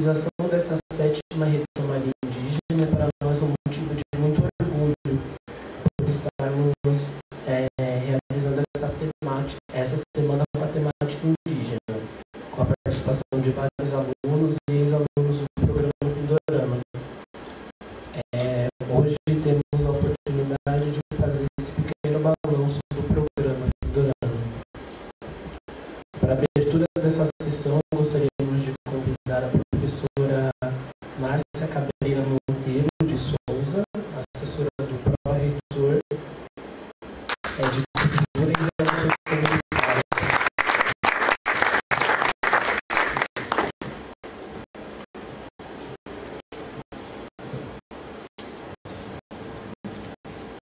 realização dessa 7ª Retomaria Indígena para nós é um motivo de muito orgulho por estarmos realizando essa semana com a temática indígena, com a participação de vários alunos e ex-alunos do programa Pindorama. Hoje temos a oportunidade de fazer esse pequeno balanço do programa Pindorama. Para a abertura dessa sessão, gostaríamos de convidar a professora Márcia Cabreira Monteiro de Souza, assessora do pró-reitor de Cultura e Relações Comunitárias.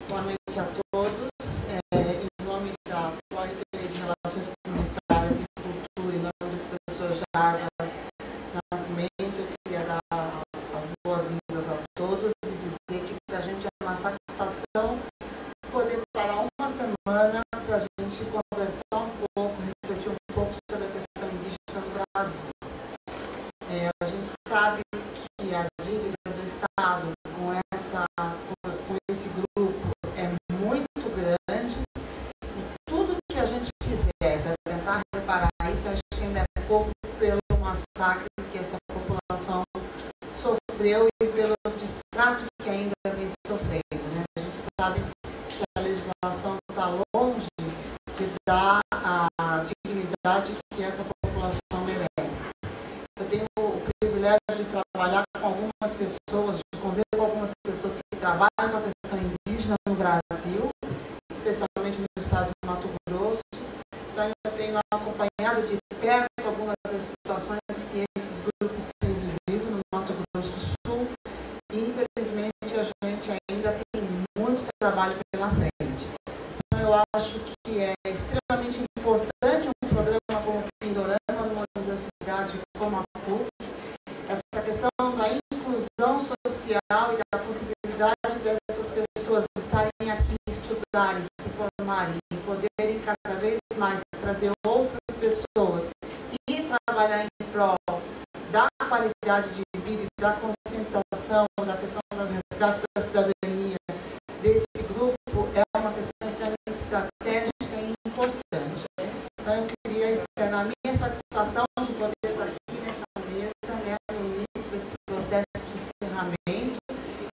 Boa noite a todos. Em nome da pró-reitoria de Relações Comunitárias e Cultura, em nome do professor Jarbas Nascimento, eu queria dar as boas-vindas a todos e dizer que para a gente é uma satisfação poder parar uma semana para a gente conversar um pouco, refletir um pouco sobre a questão indígena no Brasil. A gente sabe que a dívida do Estado com esse grupo é muito grande e tudo que a gente fizer para tentar reparar isso, eu acho que ainda é pouco pelo massacre que essa população sofreu e pelo distrato que ainda vem sofrendo, né? A gente sabe que a legislação está longe de dar a dignidade que essa população merece. Eu tenho o privilégio de trabalhar com algumas pessoas, de conviver com algumas pessoas que trabalham com a questão indígena no Brasil, especialmente no estado de Mato Grosso. Então eu tenho acompanhado de perto algumas das situações que esses grupos têm vivido no Mato Grosso do Sul e infelizmente a gente ainda tem muito trabalho pela frente. Então eu acho que é extremamente importante um programa como o Pindorama numa universidade como a PUC, essa questão da inclusão social e da possibilidade dessas pessoas estarem aqui, estudarem, se formarem e poderem cada vez mais trazer outras pessoas e trabalhar em prol da qualidade de vida e da conscientização, da questão do resgate da cidadania desse grupo é uma questão extremamente estratégica e importante. Então eu queria externar a minha satisfação de poder estar aqui nessa mesa, né, no início desse processo de encerramento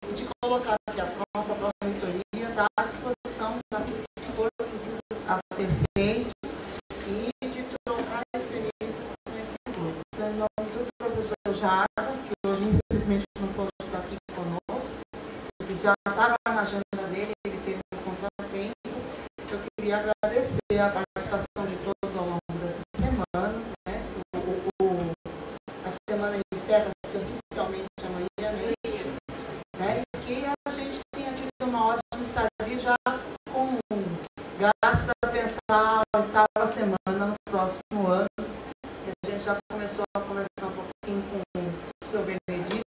e de colocar aqui a nossa pró-reitoria está à disposição para tudo que for preciso a ser feito e de trocar experiências com esse grupo. Então, em nome do professor Jarbas, que hoje infelizmente não pôde estar aqui conosco, porque já estava na agenda dele, ele teve um contratempo, eu queria agradecer a participação de todos ao longo dessa semana, né? A semana encerra-se oficialmente amanhã, né? E que a gente tenha tido uma ótima estadia já com gás para pensar a 8ª semana no próximo ano. E a gente já começou a conversar um pouquinho com o seu Benedito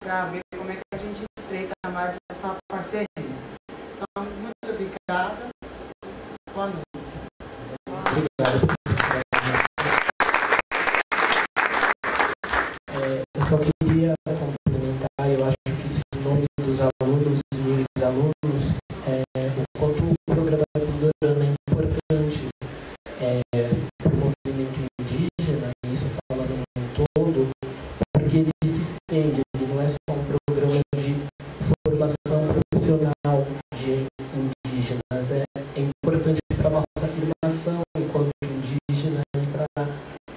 para ver como é que a gente estreita mais essa parceria. Então, muito obrigada. Boa noite. Obrigado. Eu só queria complementar, eu acho que isso em nome dos alunos e ex-alunos, o quanto o programa Pindorama é importante para o movimento indígena, isso falando no todo, porque ele se estende, ele não é só um programa de formação profissional de indígenas, é importante para a nossa afirmação enquanto indígena e para a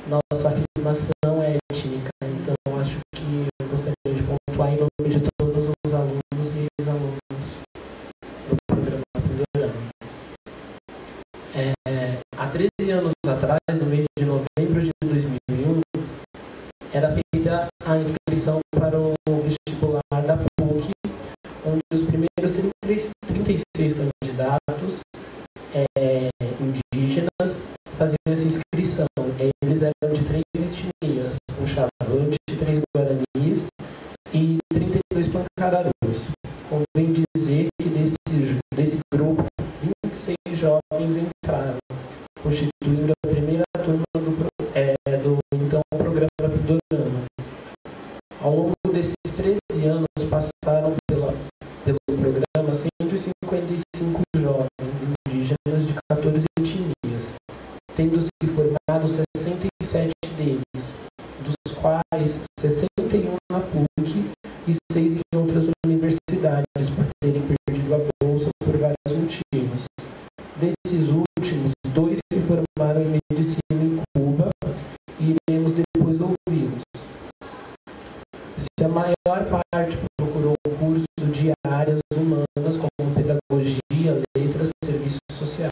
nossa afirmação étnica. Então, acho que eu gostaria de pontuar em nome de todos os alunos e ex-alunos do programa Pindorama. Há 13 anos atrás, no mês de novembro de 2001, era feita a inscrição para o vestibular da PUC, onde os primeiros 36 candidatos indígenas faziam essa inscrição. Eles eram de 3 etnias, um chavante, 3 guaranis e 32 pancararus. Convém dizer que desse grupo, 26 jovens entraram, constituindo a primeira turma do então programa Pindorama. Ao longo desses 13 anos, passaram pelo programa 155 jovens indígenas de 14 etnias, tendo se formado 67 deles, dos quais 61 na PUC e 6 em outras universidades, por terem perdido a bolsa por vários motivos. Desses últimos, 2 se formaram em medicina em Cuba e iremos depois ouvi-los. Se a maior parte procurou o curso de áreas humanas como pedagogia, letras, serviço social,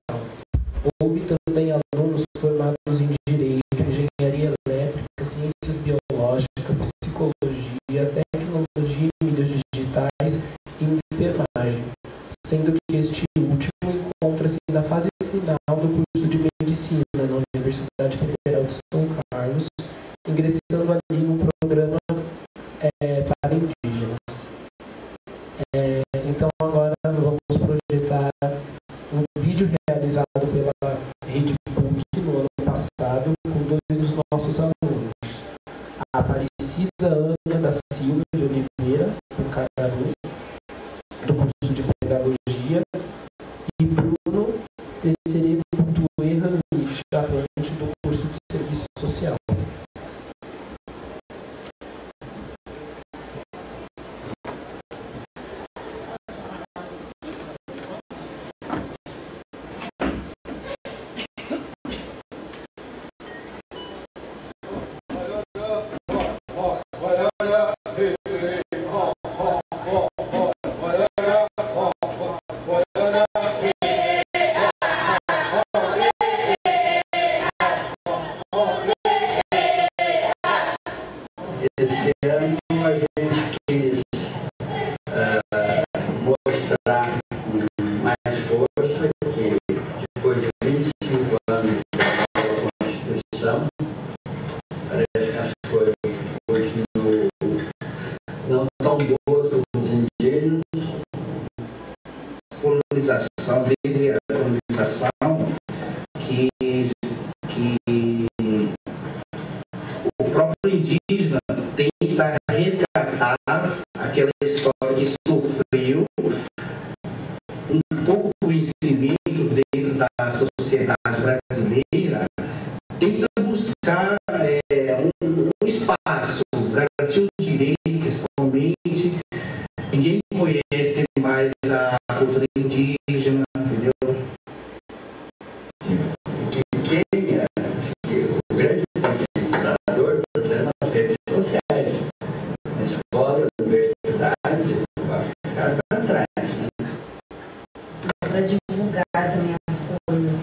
houve também alunos formados em direito, engenharia elétrica, ciências biológicas, psicologia, tecnologia e mídias digitais e enfermagem, sendo que este último encontra-se na fase final do curso de medicina na Universidade Federal de São Carlos, ingressando ali no programa para indígenas. Então agora vamos projetar um vídeo realizado pela Rede PUC no ano passado com 2 dos nossos alunos, a Aparecida Ana da Silva de Oliveira, do Cararu, do curso de Pedagogia, e Bruno Tessere Butuê Rani, chavante, do curso de Serviço Social. Esse ano a gente quis mostrar com mais força que depois de 25 anos da nova Constituição, parece que as coisas continuam não tão boas como os indígenas. Colonização, desde a colonização, que o próprio indígena tenta resgatar aquela história que sofreu um pouco conhecimento dentro da sociedade brasileira, tenta buscar um espaço, garantir um direito, principalmente. Ninguém conhece mais a cultura indígena, entendeu? O grande conscientizador das redes sociais, na escola, na universidade, eu acho que ficaram para trás, né? Para divulgar também as coisas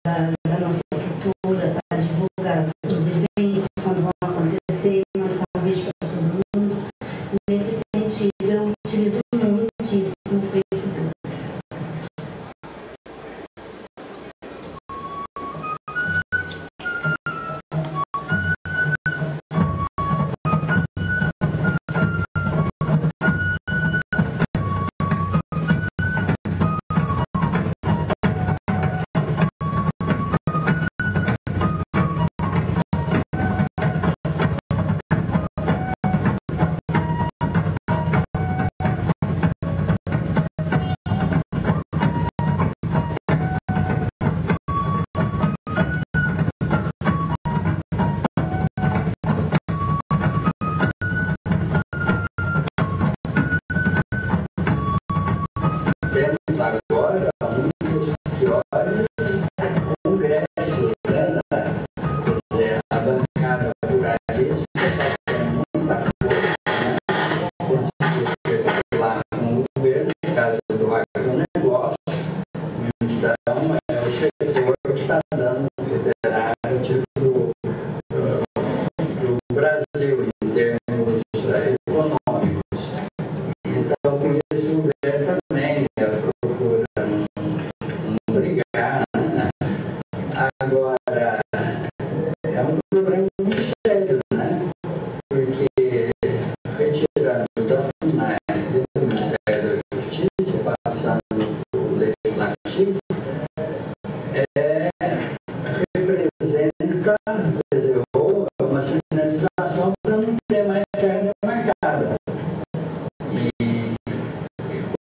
da nossa cultura, para divulgar os eventos quando vão acontecer, mandar um vídeo para todo mundo. Nesse sentido, eu utilizo muitíssimo o Facebook. Temos agora um dos piores congressos, né? Quer dizer, a bancada pluralista está tendo muita força, né? Conseguiu chegar lá com o governo, no caso do agronegócio. Então, é o setor que está dando superávit do Brasil em termos econômicos. Então, por isso, o governo também procura não brigar, né? Agora, é um problema muito sério, né? Porque, retirando da FUNAI do Ministério da Justiça, passando por legislativo,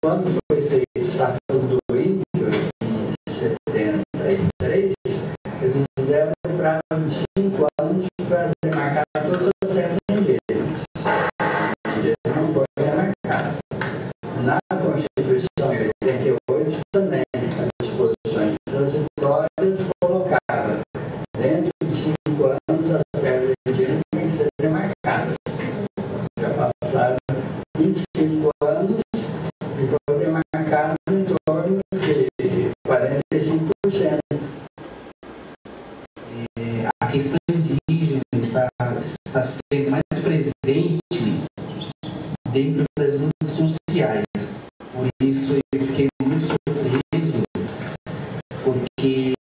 quando foi feito o Estatuto do Índio, em 73, eles deram um prazo de 5 anos para demarcar todas as terras indígenas. Ele não foi demarcado. Na Constituição de 88 também, as disposições transitórias colocavam dentro de 5 anos as terras indígenas têm que ser demarcadas. Já passaram 25 anos e foi demarcado em torno de 45%. A questão indígena está sendo mais presente dentro das lutas sociais. Por isso eu fiquei muito surpreso, porque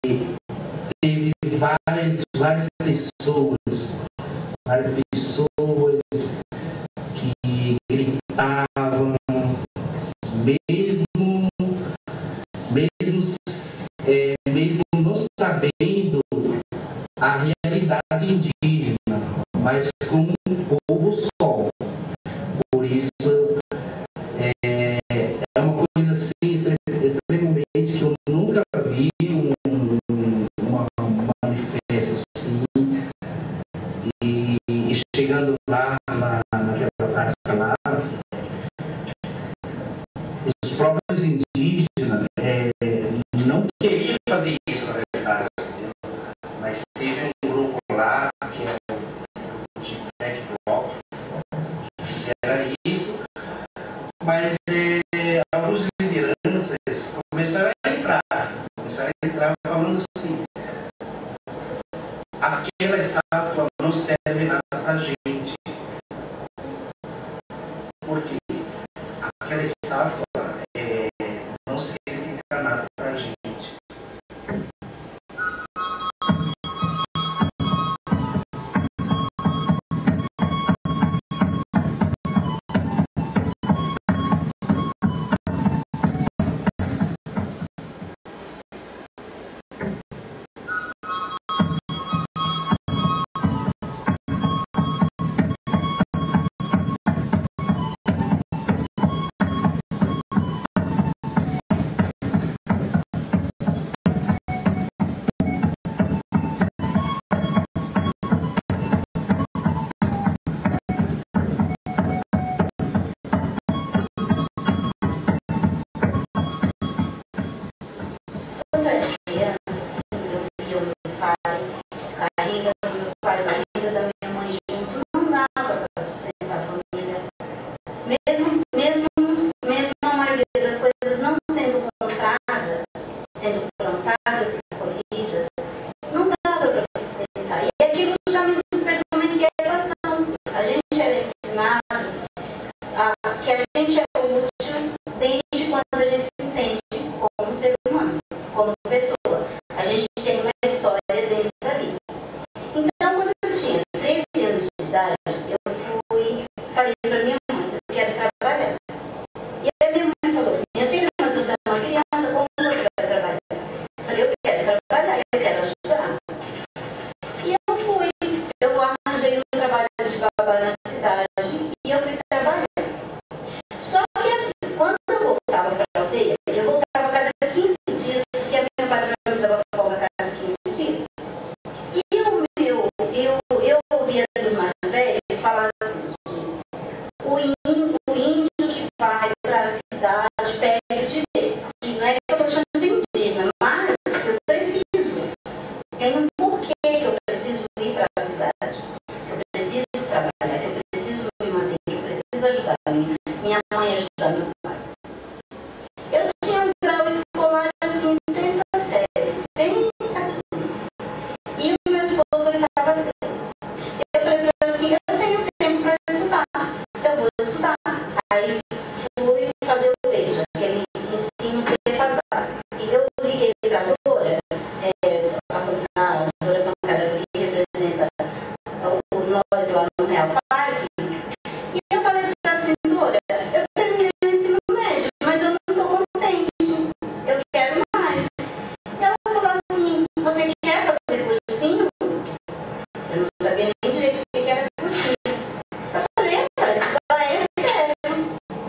teve várias pessoas que gritavam, mesmo não sabendo a realidade indígena, mas como um povo só. Por isso é uma coisa assim, extremamente que eu nunca vi um manifesto assim. E chegando lá naquela praça lá, os próprios indígenas não queriam fazer isso, na verdade. Mas teve um grupo lá, que é o de Black Bloc, que fizeram isso, mas algumas lideranças começaram a entrar falando assim: aquela estátua não serve nada pra gente. Por quê? Aquela estátua não significa nada pra gente.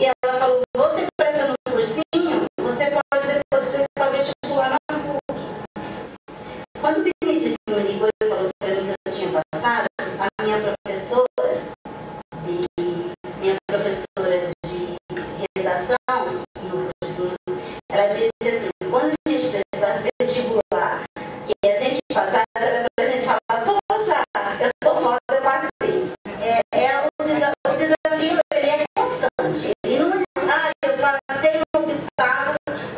E redação, no curso, ela disse assim, quando a gente prestasse vestibular, que a gente passasse, era pra gente falar, poxa, eu sou foda, eu passei. O desafio, ele é constante. Ele não, eu passei no obstáculo,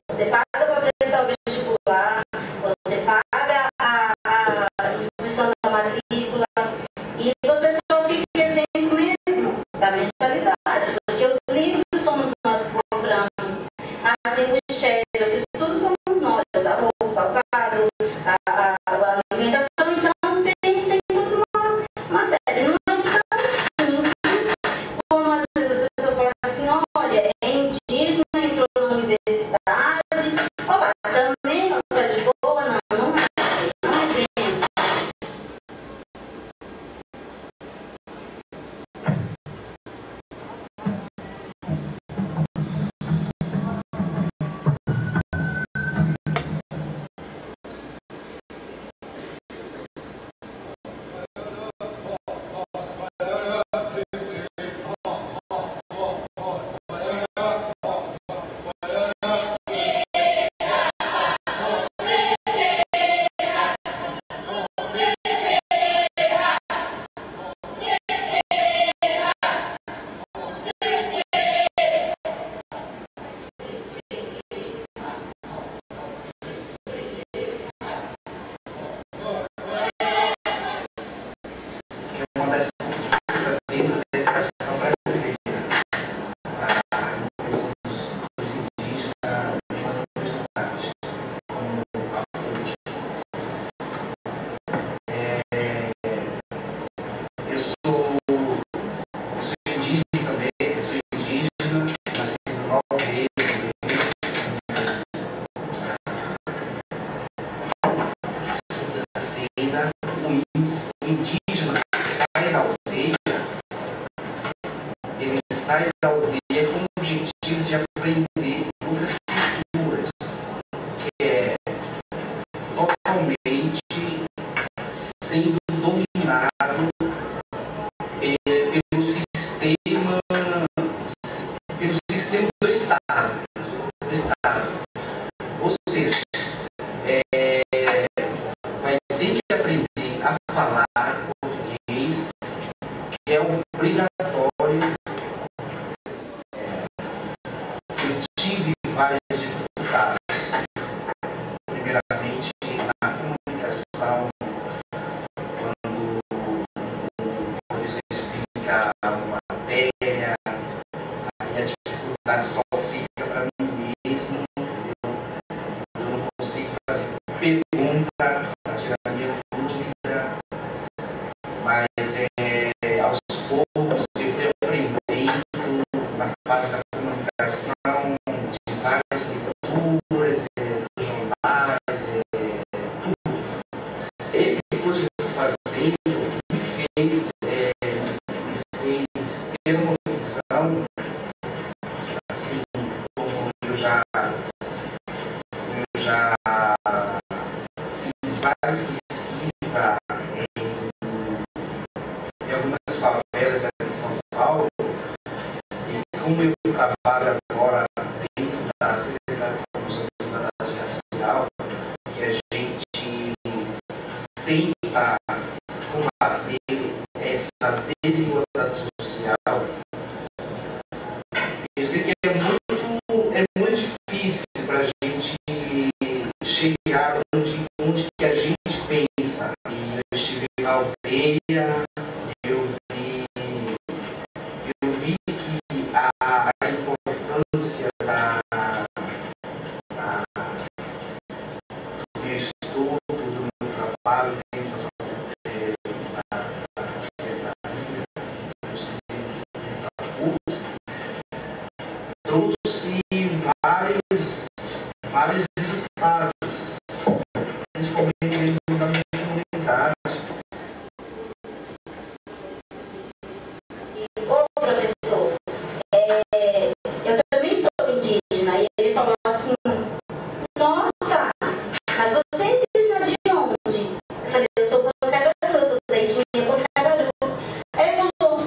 você paga para prestar o vestibular, você paga a inscrição da matrícula, e você só fica exemplo mesmo da mensalidade, porque os livros somos nós que compramos, as embucheiras, que tudo somos nós, a roupa, o passado, a alimentação, então tem tudo uma série. Não é tão simples como às vezes as pessoas falam assim, olha, é indígena, entrou na universidade, olha, também não está de boa, não é assim, não é bem assim. Que é uma das conquistas dentro da educação brasileira, a inclusão dos indígenas na universidade, como a PUC. Eu sou indígena também, eu sou indígena, nasci no aldeia também. Assim, o indígena sai da aldeia, ele sai da aldeia com o objetivo de aprender outras culturas, que é totalmente sendo dominado pelo sistema do Estado. Ou seja, vai ter que aprender a falar português, que é obrigatório. Eu tive várias dificuldades, primeiramente na comunicação, quando o professor explica uma matéria, a minha dificuldade só fica para mim mesmo, eu não consigo fazer pergunta para tirar a minha dúvida, mas aos poucos eu fui aprendendo na parte da comunicação, de várias leituras, dos jornais, tudo. Esse curso que eu estou fazendo me fez ter uma visão, assim, como eu já fiz várias pesquisas em algumas favelas aqui em São Paulo, e como eu trabalho agora dentro da Secretaria de Solidariedade Racial, que a gente tenta combater essa desigualdade social, eu sei que é muito difícil para a gente chegar onde que a gente pensa. E eu estive na aldeia, eu vi que a importância do meu estudo, do meu trabalho dentro da secretaria, da PUC, trouxe vários resultados, principalmente dentro da minha comunidade. Ô, professor, eu também sou indígena, e ele falou assim, nossa, mas você é indígena de onde? Eu falei, eu sou Pancaru, eu sou da etnia Pancaru. Aí ele falou,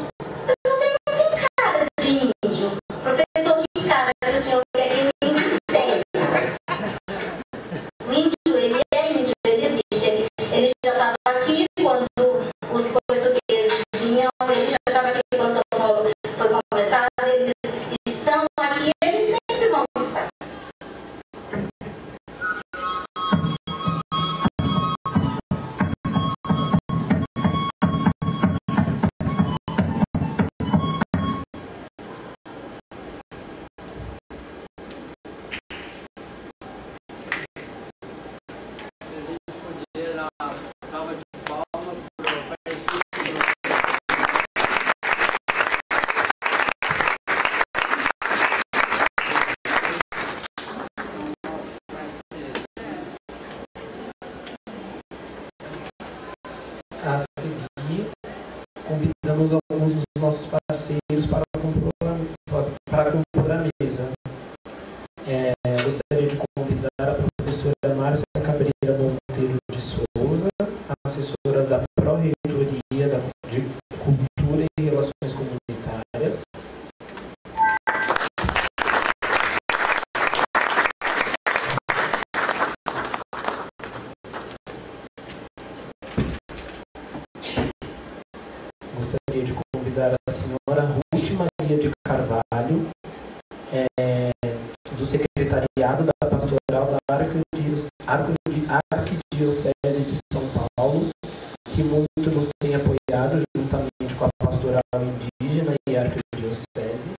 mas você não tem cara de índio. Professor, que cara que eles sempre vão estar. A seguir, convidamos alguns dos nossos parceiros para compor a mesa. Gostaria de convidar a professora Márcia Cabreira Monteiro de Souza, assessora da Pró-Reitoria de Cultura e Relações Comunitárias. Gostaria de convidar a senhora Ruth Maria de Carvalho, do Secretariado da Pastoral da Arquidiocese de São Paulo, que muito nos tem apoiado juntamente com a Pastoral Indígena e a Arquidiocese.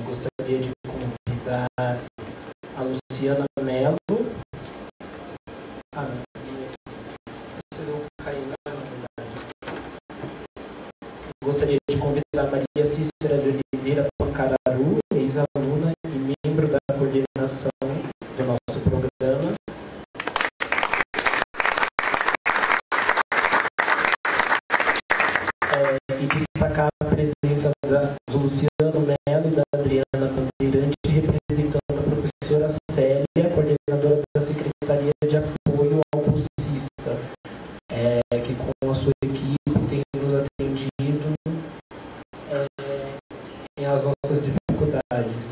Gostaria de convidar a Luciana Mello. Vocês vão cair na verdade. Gostaria de convidar a Maria Cícera de Oliveira Pancararu, ex-aluna e membro da coordenação do nosso programa. E destacar a presença do Luciano Mello e da Adriana Bandeirante, representando a professora Célia, coordenadora da Secretaria de Apoio ao Bolsista, que com a sua equipe tem nos atendido em as nossas dificuldades.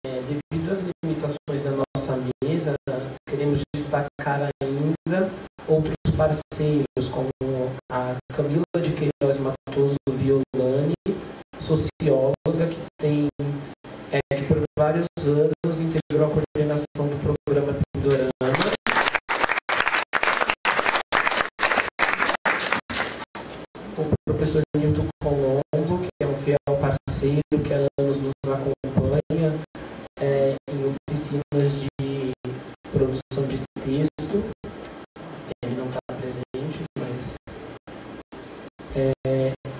Devido às limitações da nossa mesa, queremos destacar ainda outros parceiros, como a Camila de Queiroz Matoso Violani, socióloga, que por vários anos integrou a coordenação do programa Pindorama. O professor Nilton Colombo, que é um fiel parceiro, que há anos nos acompanha em oficinas de produção de texto. Ele não está presente, mas...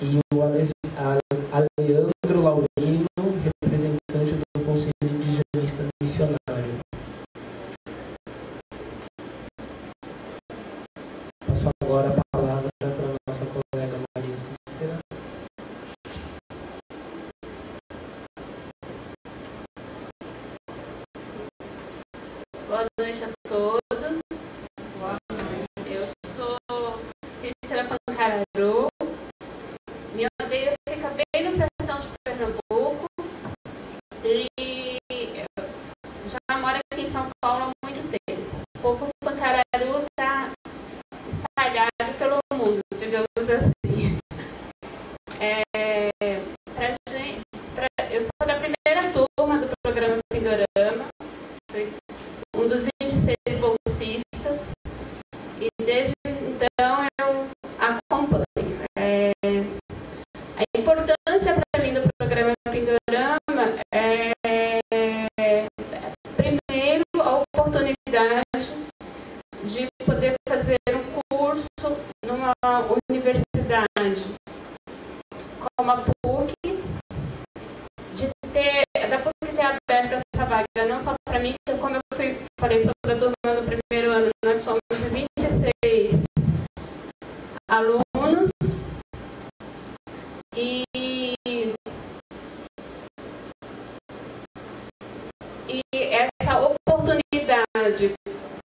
e o Aleandro Laurino, representante do Conselho Indigenista Missionário. Passo agora a palavra para a nossa colega Maria Cícera. Boa noite a todos. Boa noite. Eu sou Cícera Pancararu. Minha aldeia fica bem no sertão de Pernambuco. E eu já moro aqui em São Paulo há muito tempo. O povo Pancararu está espalhado pelo mundo, digamos assim. Eu sou da primeira turma do programa Pindorama. Fui um dos 26 bolsistas. E desde então eu acompanho. universidade como a PUC, da PUC ter aberto essa vaga, não só para mim, porque como eu falei sobre a turma do primeiro ano, nós fomos 26 alunos e essa oportunidade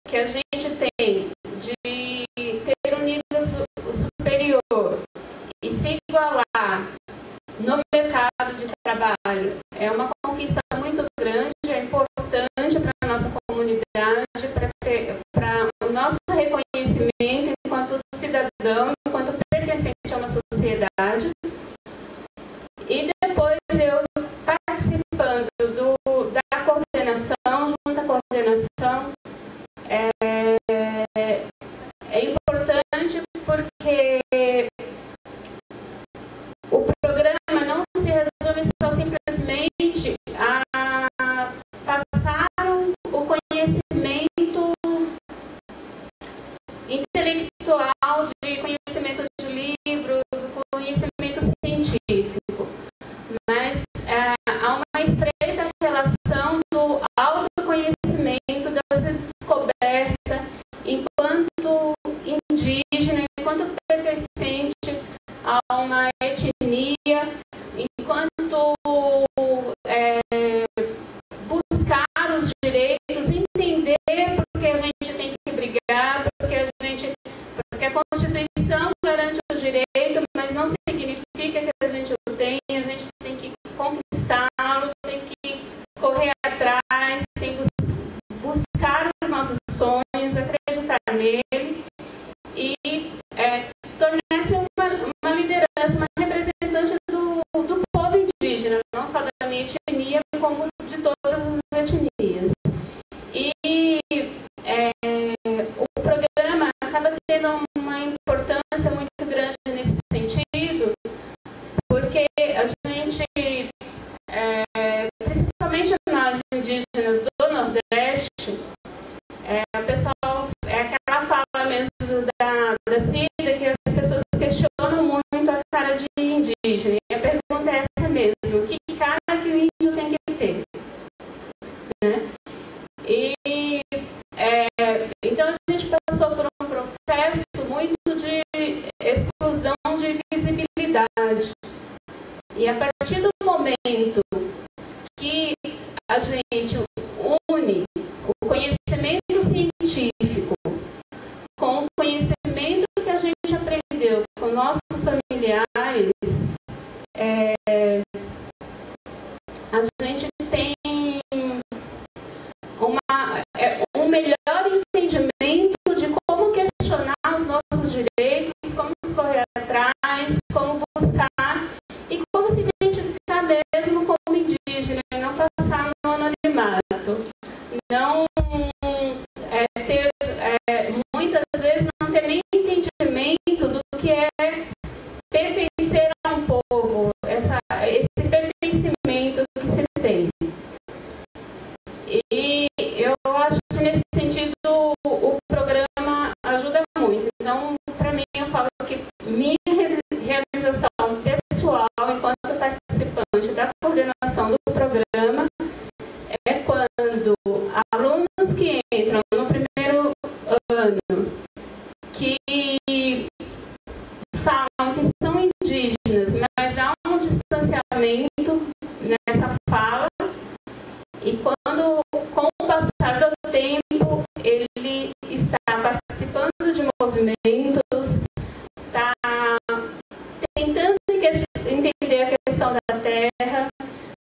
que a gente tem de ter um nível superior e se igualar no mercado de trabalho é uma conquista muito grande, é importante para a nossa comunidade, para o nosso reconhecimento enquanto cidadão, enquanto pertencente a uma sociedade. E depois eu participando da coordenação, junto à coordenação, é importante porque o programa não se resume só simplesmente a passar o conhecimento intelectual, de conhecimento de livros, o conhecimento científico, mas há uma estreita relação do autoconhecimento, da sua descoberta enquanto indígena, enquanto pertencente a uma etnia, enquanto buscar os direitos, entender por que a gente tem que brigar, porque a Constituição garante o direito, mas não significa que a gente o tem, a gente tem que conquistá-lo, tem que correr atrás, tem que buscar os nossos sonhos, acreditar nele e tornar-se uma liderança, uma representante do povo indígena, não só da minha etnia, como de todas as etnias. E o programa acaba tendo uma importância muito grande nesse sentido, porque a gente, principalmente nós indígenas do Nordeste, o pessoal, aquela fala mesmo da Cida, que as pessoas questionam muito a cara de indígena. E a pergunta é essa mesmo: que cara que o índio tem que ter? Né? Então a gente passou por um processo muito de exclusão de visibilidade. E a partir do momento que a gente une o conhecimento científico com o conhecimento que a gente aprendeu com nossos familiares, a gente tem um melhor entendimento de como questionar os nossos direitos, como correr atrás, como buscar e como se identificar mesmo como indígena e não passar no anonimato. Não muitas vezes não ter nem entendimento do que é pertencer a um povo, esse pertencimento que se tem. E eu acho que nesse sentido o programa ajuda muito. Então, para mim, eu falo que minha realização pessoal enquanto participante da coordenação do programa é quando alunos que entram no primeiro ano, que falam que são indígenas, mas há um distanciamento nessa fala, e quando, com o passar do tempo, ele está participando de movimentos, está tentando entender a questão da terra,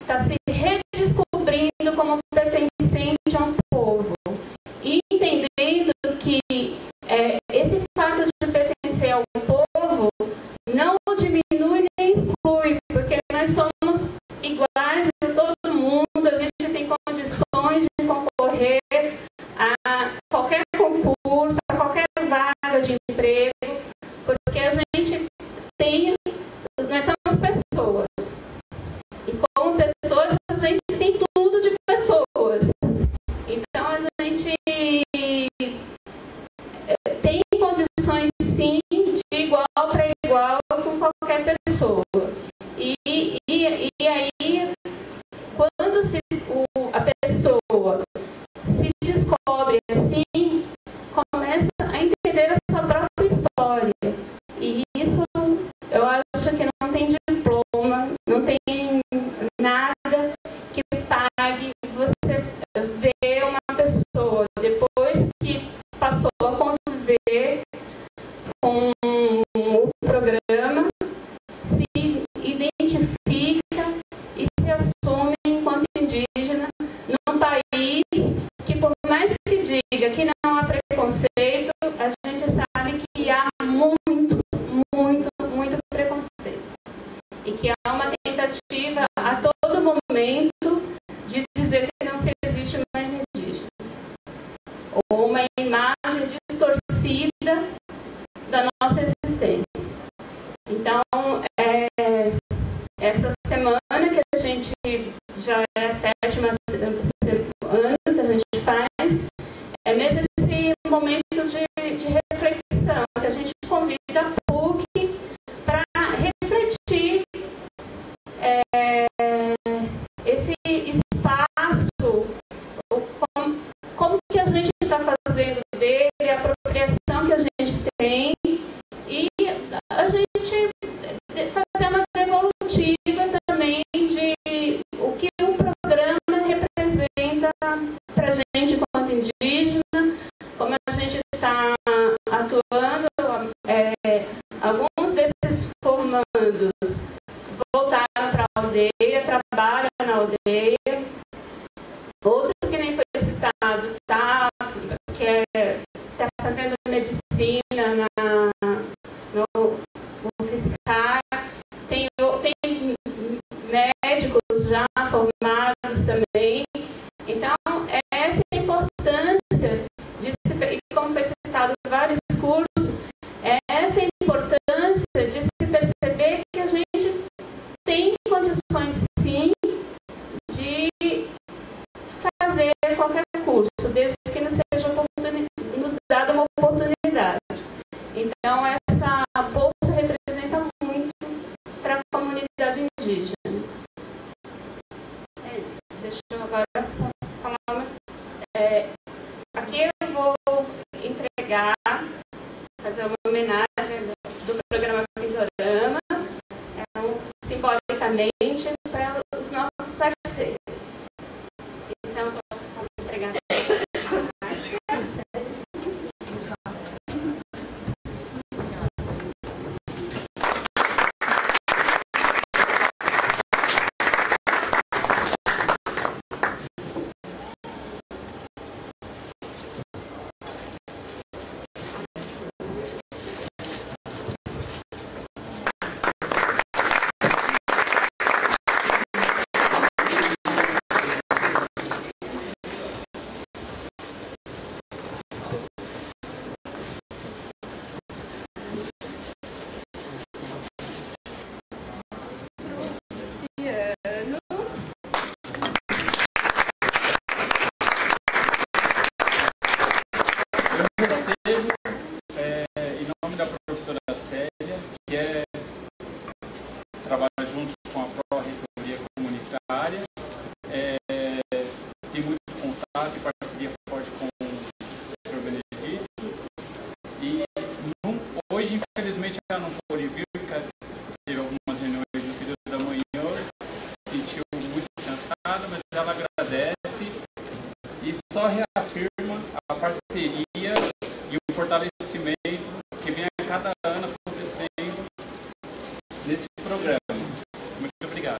está se redescobrindo como pertencente a um povo, e entendendo que esse fato de pertencer a um povo não o diminui nem exclui, porque nós somos iguais a todo mundo, a gente tem condições de concorrer a qualquer concurso, a qualquer vaga de emprego, porque a gente nós somos pessoas, e como pessoas a gente tem tudo de pessoas, então a gente tem condições sim de igual para sétima ano que a gente faz, é mesmo esse momento de reflexão, que a gente convida a PUC para refletir esse espaço, como que a gente está fazendo dele, a apropriação que a gente tem, e a gente fazer uma devolutiva também de o que o programa representa para a gente enquanto indígena, como a gente está atuando. Alguns desses formandos voltaram para a aldeia, trabalham na aldeia. Outro que nem foi citado, que está fazendo medicina no UFSCar. Tem médicos já formados também. Então, essa é a importância e como foi citado em vários cursos, essa é a importância de se perceber que a gente tem condições, sim, de fazer qualquer curso, desde que nos seja nos dada uma oportunidade. Então, essa bolsa representa muito para a comunidade indígena. É isso. Deixa eu agora falar umas... aqui eu vou entregar, fazer uma homenagem do programa Pintorama, simbolicamente, para os nossos parceiros. Então, vou entregar a Márcia. Só reafirma a parceria e o fortalecimento que vem a cada ano acontecendo nesse programa. Muito obrigado.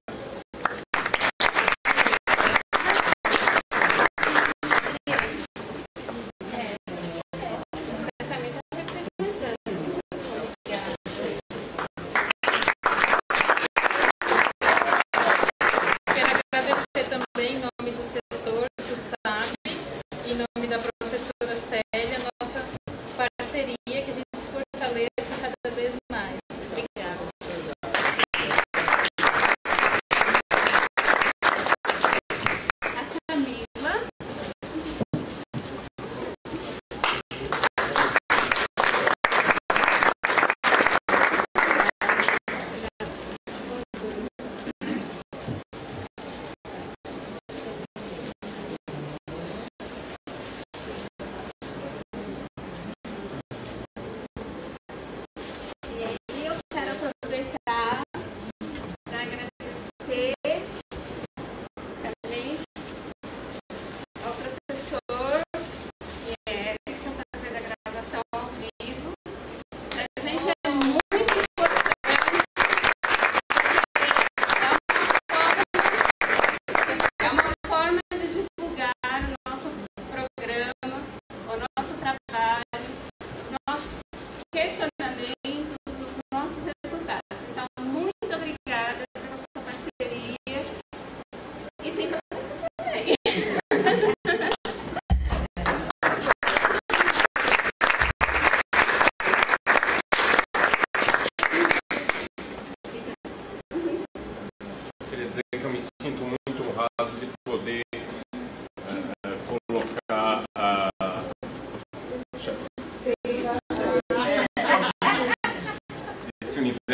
Quero agradecer também em nome do setor, do SAB, em nome da professora Célia, nossa parceria, que a gente se fortaleça cada vez mais. Obrigada. A Camila.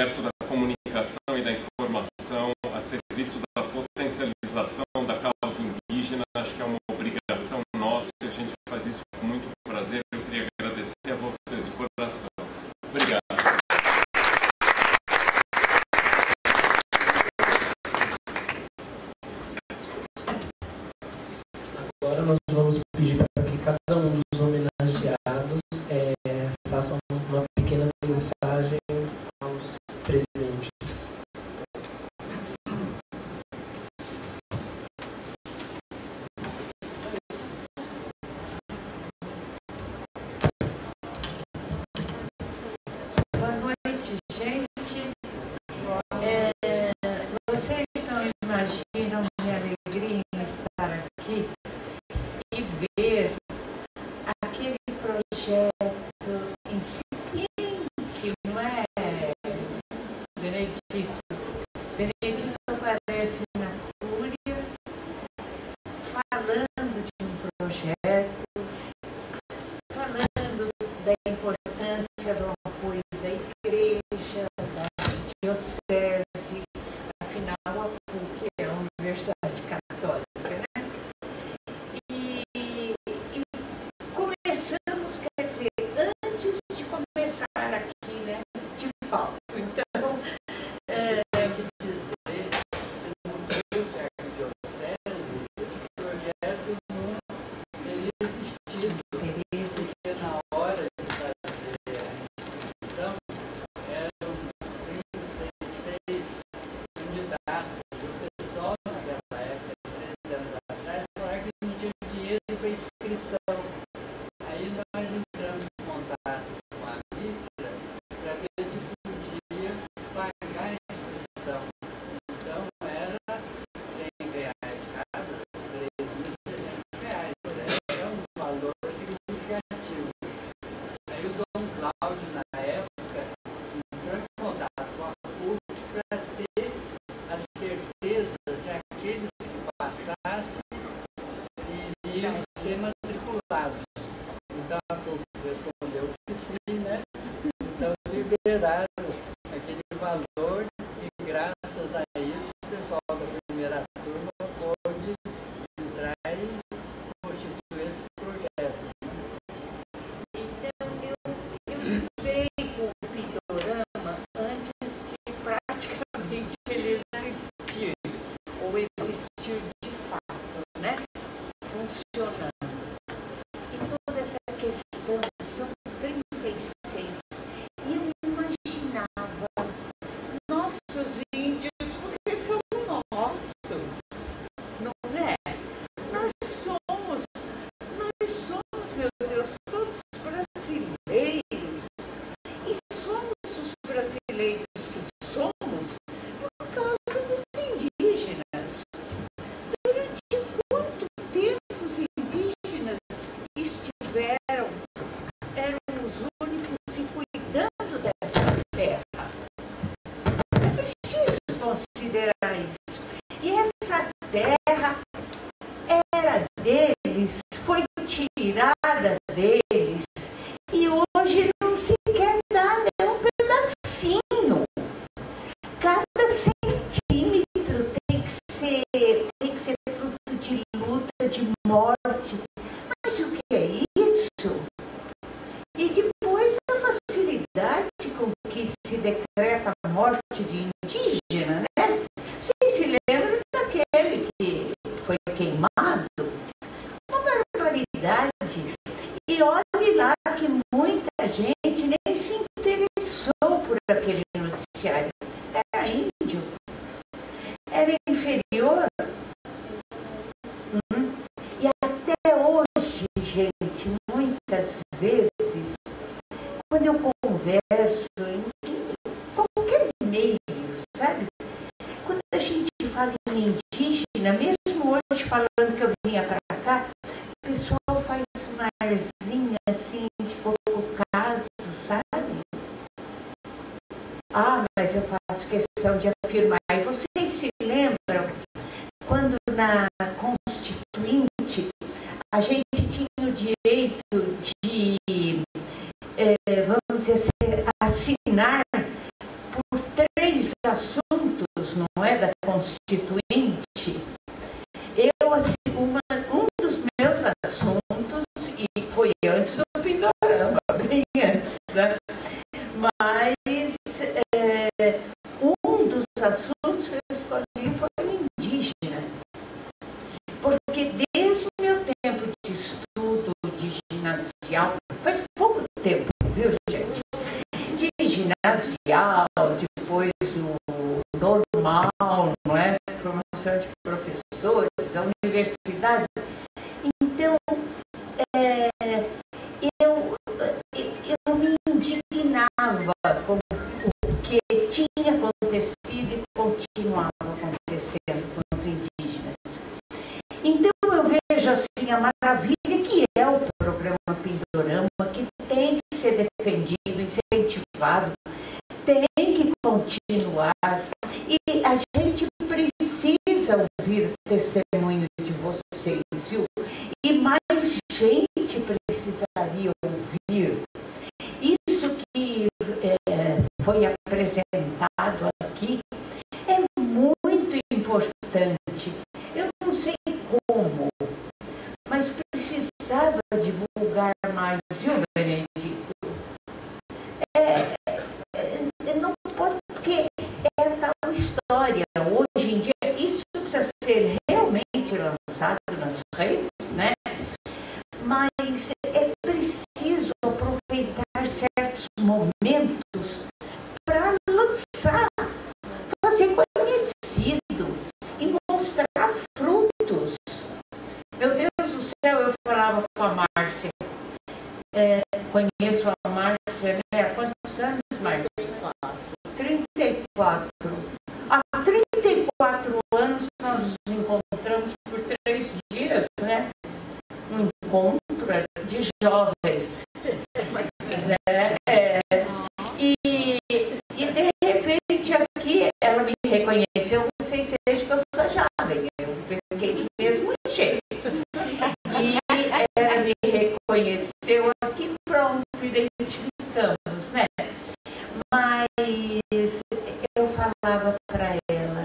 universo da comunicação e da informação a serviço da potencialização da causa indígena. Acho que é uma obrigação nossa e a gente faz isso com muito prazer. Eu queria agradecer a vocês de coração. Obrigado. Agora nós vamos pedir para que cada um dos homenageados faça uma pequena mensagem aos presentes. Boa noite, gente. Vocês não imaginam minha alegria em estar aqui e ver aquele projeto incipiente, não é, Benedito? Benedito aparece na Cúria falando de um projeto, falando da importância do apoio da igreja, da diocese, afinal a PUC é a Universidade Católica, né? E começamos, quer dizer, antes de começar aqui, né? De fato. Então, Que dizer, se não fosse a diocese, esse projeto não teria existido. Porque na hora de fazer a inscrição, eram 36 candidatos. O pessoal naquela época, 13 anos atrás, falaram que não tinha dinheiro para inscrição. Aí nós entramos em contato com a Mitra para ver se podia pagar a inscrição. Então era R$100 cada, R$3.600. Era um valor significativo. Aí o Dom Cláudio, na época, entrou em contato com a PUC para ter a certeza se aqueles que passassem iriam ser matriculados. Então a PUC respondeu que sim, né? Então liberaram aquele valor e graças a isso o pessoal da primeira turma pôde entrar e constituir esse projeto. então eu entrei com o Pindorama antes de praticamente ele existir, ou existir de fato, né? Funcionando. E toda essa questão são 36. E eu imaginava nossos índios, porque são nossos, não é? Nós somos, meu Deus, todos brasileiros. E somos os brasileiros que somos por causa dos indígenas. Durante quanto tempo os indígenas estiveram, eram os únicos se cuidando dessa terra? É preciso considerar isso. E essa terra era deles, foi tirada deles, e hoje não se quer dar nem um pedacinho. Cada centímetro tem que ser fruto de luta, de morte. Mas o que é isso? E depois a facilidade com que se decreta a morte de indígena, né? Vocês se lembram daquele que foi queimado? Uma barbaridade. E olhe lá que muita gente nem se interessou por aquele noticiário. Era índio. Era inferior. E até hoje, gente, muitas vezes, quando eu converso em qualquer meio, sabe? Quando a gente fala em indígena, mesmo hoje falando que eu vinha para cá, o pessoal faz uma arzinha assim, de pouco caso, sabe? Ah, mas eu faço questão de afirmar. E vocês se lembram quando na Constituinte a gente tinha o direito de, vamos dizer assim, assinar por tempo, viu, gente? De ginasial, depois o normal, não é? Formação de professores, a universidade. Então, eu me indignava com o que tinha acontecido e continuava acontecendo com os indígenas. Então, eu vejo assim a maravilha que é o programa Pindorama, que tem que ser defendido, incentivado, tem que continuar. E a gente precisa ouvir o testemunho de vocês, viu? E mais gente precisaria ouvir. Isso que foi apresentado aqui é muito importante. Eu não sei como, mas precisava divulgar mais, viu, Benedito? Não pode, porque é tal história. Hoje em dia, isso precisa ser realmente lançado nas redes, né? Mas é preciso aproveitar certos momentos para lançar, fazer conhecido e mostrar frutos. Meu Deus do céu, eu falava com a Márcia. Conheço a Márcia, né? Há quantos anos, Márcia? 34. Há 34 anos nós nos encontramos por 3 dias, né? Um encontro de jovens. E de repente aqui ela me reconheceu, vocês sejam que eu sou jovem, eu fiquei do mesmo jeito. E ela me reconheceu aqui, pronto, identificamos, né? Mas eu falava para ela,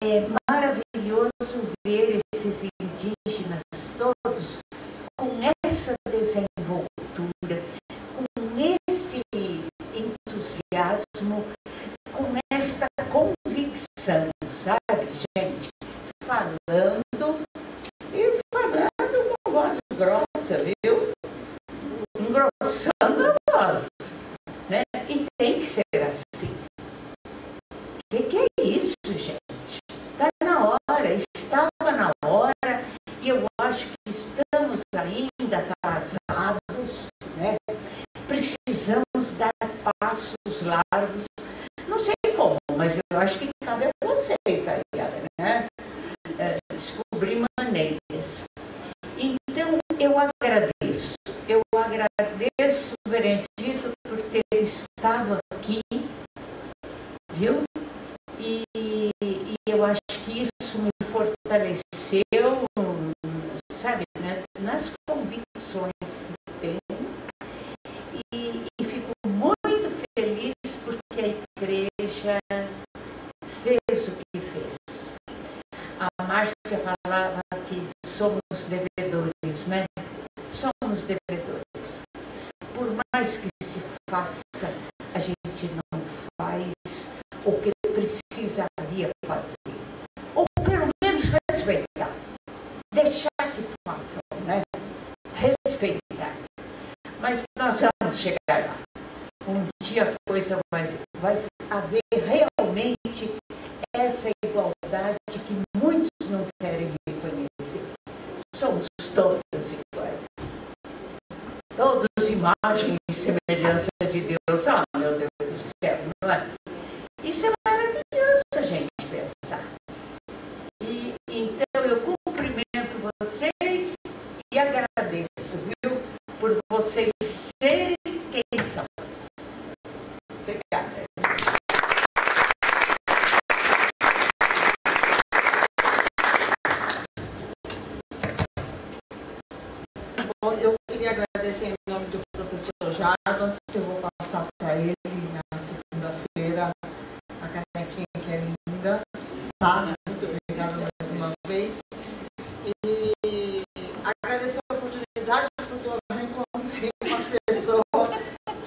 é maravilhoso ver esses indígenas todos com essa desenvoltura, com esse entusiasmo, com esta convicção, sabe, gente? Falando e falando com voz grossa, viu? Engrossando a voz, né? E tem que ser assim. O que é isso, gente? Está na hora, estava na hora, e eu acho que estamos ainda atrasados, né? Precisamos dar passos largos. Não sei como, mas eu acho que cabe a vocês aí, né? Descobrir maneiras. Então, eu agradeço, Benedito, por ter estado aqui, viu? E eu acho que isso me fortaleceu, sabe, né? Nas convicções que tenho. E fico muito feliz porque a igreja fez o que fez. A Márcia falava que somos devedores, né? Somos devedores. Por mais que se faça, a gente não faz o que precisaria fazer. Ou pelo menos respeitar. Deixar que façam, né? Respeitar. Mas nós vamos chegar lá. Um dia a coisa vai haver realmente essa igualdade que muitos não querem reconhecer. Somos todos iguais. Todos imagem e semelhança de Deus. Ah, meu Deus do céu, não é? Isso é maravilhoso a gente pensar. E então eu cumprimento vocês e agradeço, viu, por vocês serem quem são. Obrigada. Bom, eu queria agradecer em nome do professor Jarbas, que eu vou passar para ele na segunda-feira a canequinha que é linda, tá? Muito obrigada mais uma vez. E agradecer a oportunidade, porque eu reencontrei uma pessoa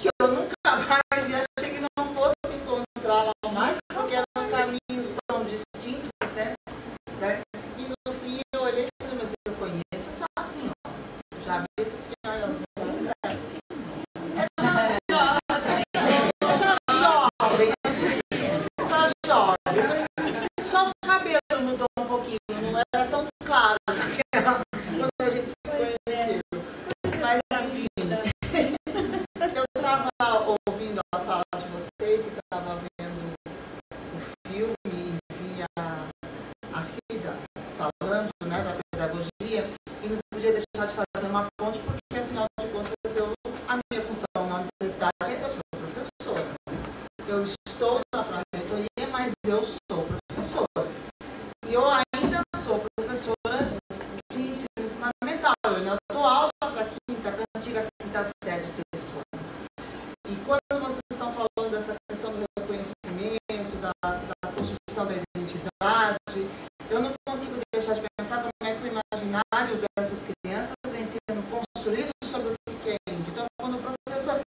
que eu nunca mais e achei que não fosse encontrá-la mais, porque eram caminhos tão distintos, né? E no fim eu olhei e falei, mas eu conheço essa senhora. Já vi essa senhora. quinta série, sexto ano. E quando vocês estão falando dessa questão do reconhecimento, da construção da identidade, eu não consigo deixar de pensar como é que o imaginário dessas crianças vem sendo construído sobre o que é índio. Então, quando o professor...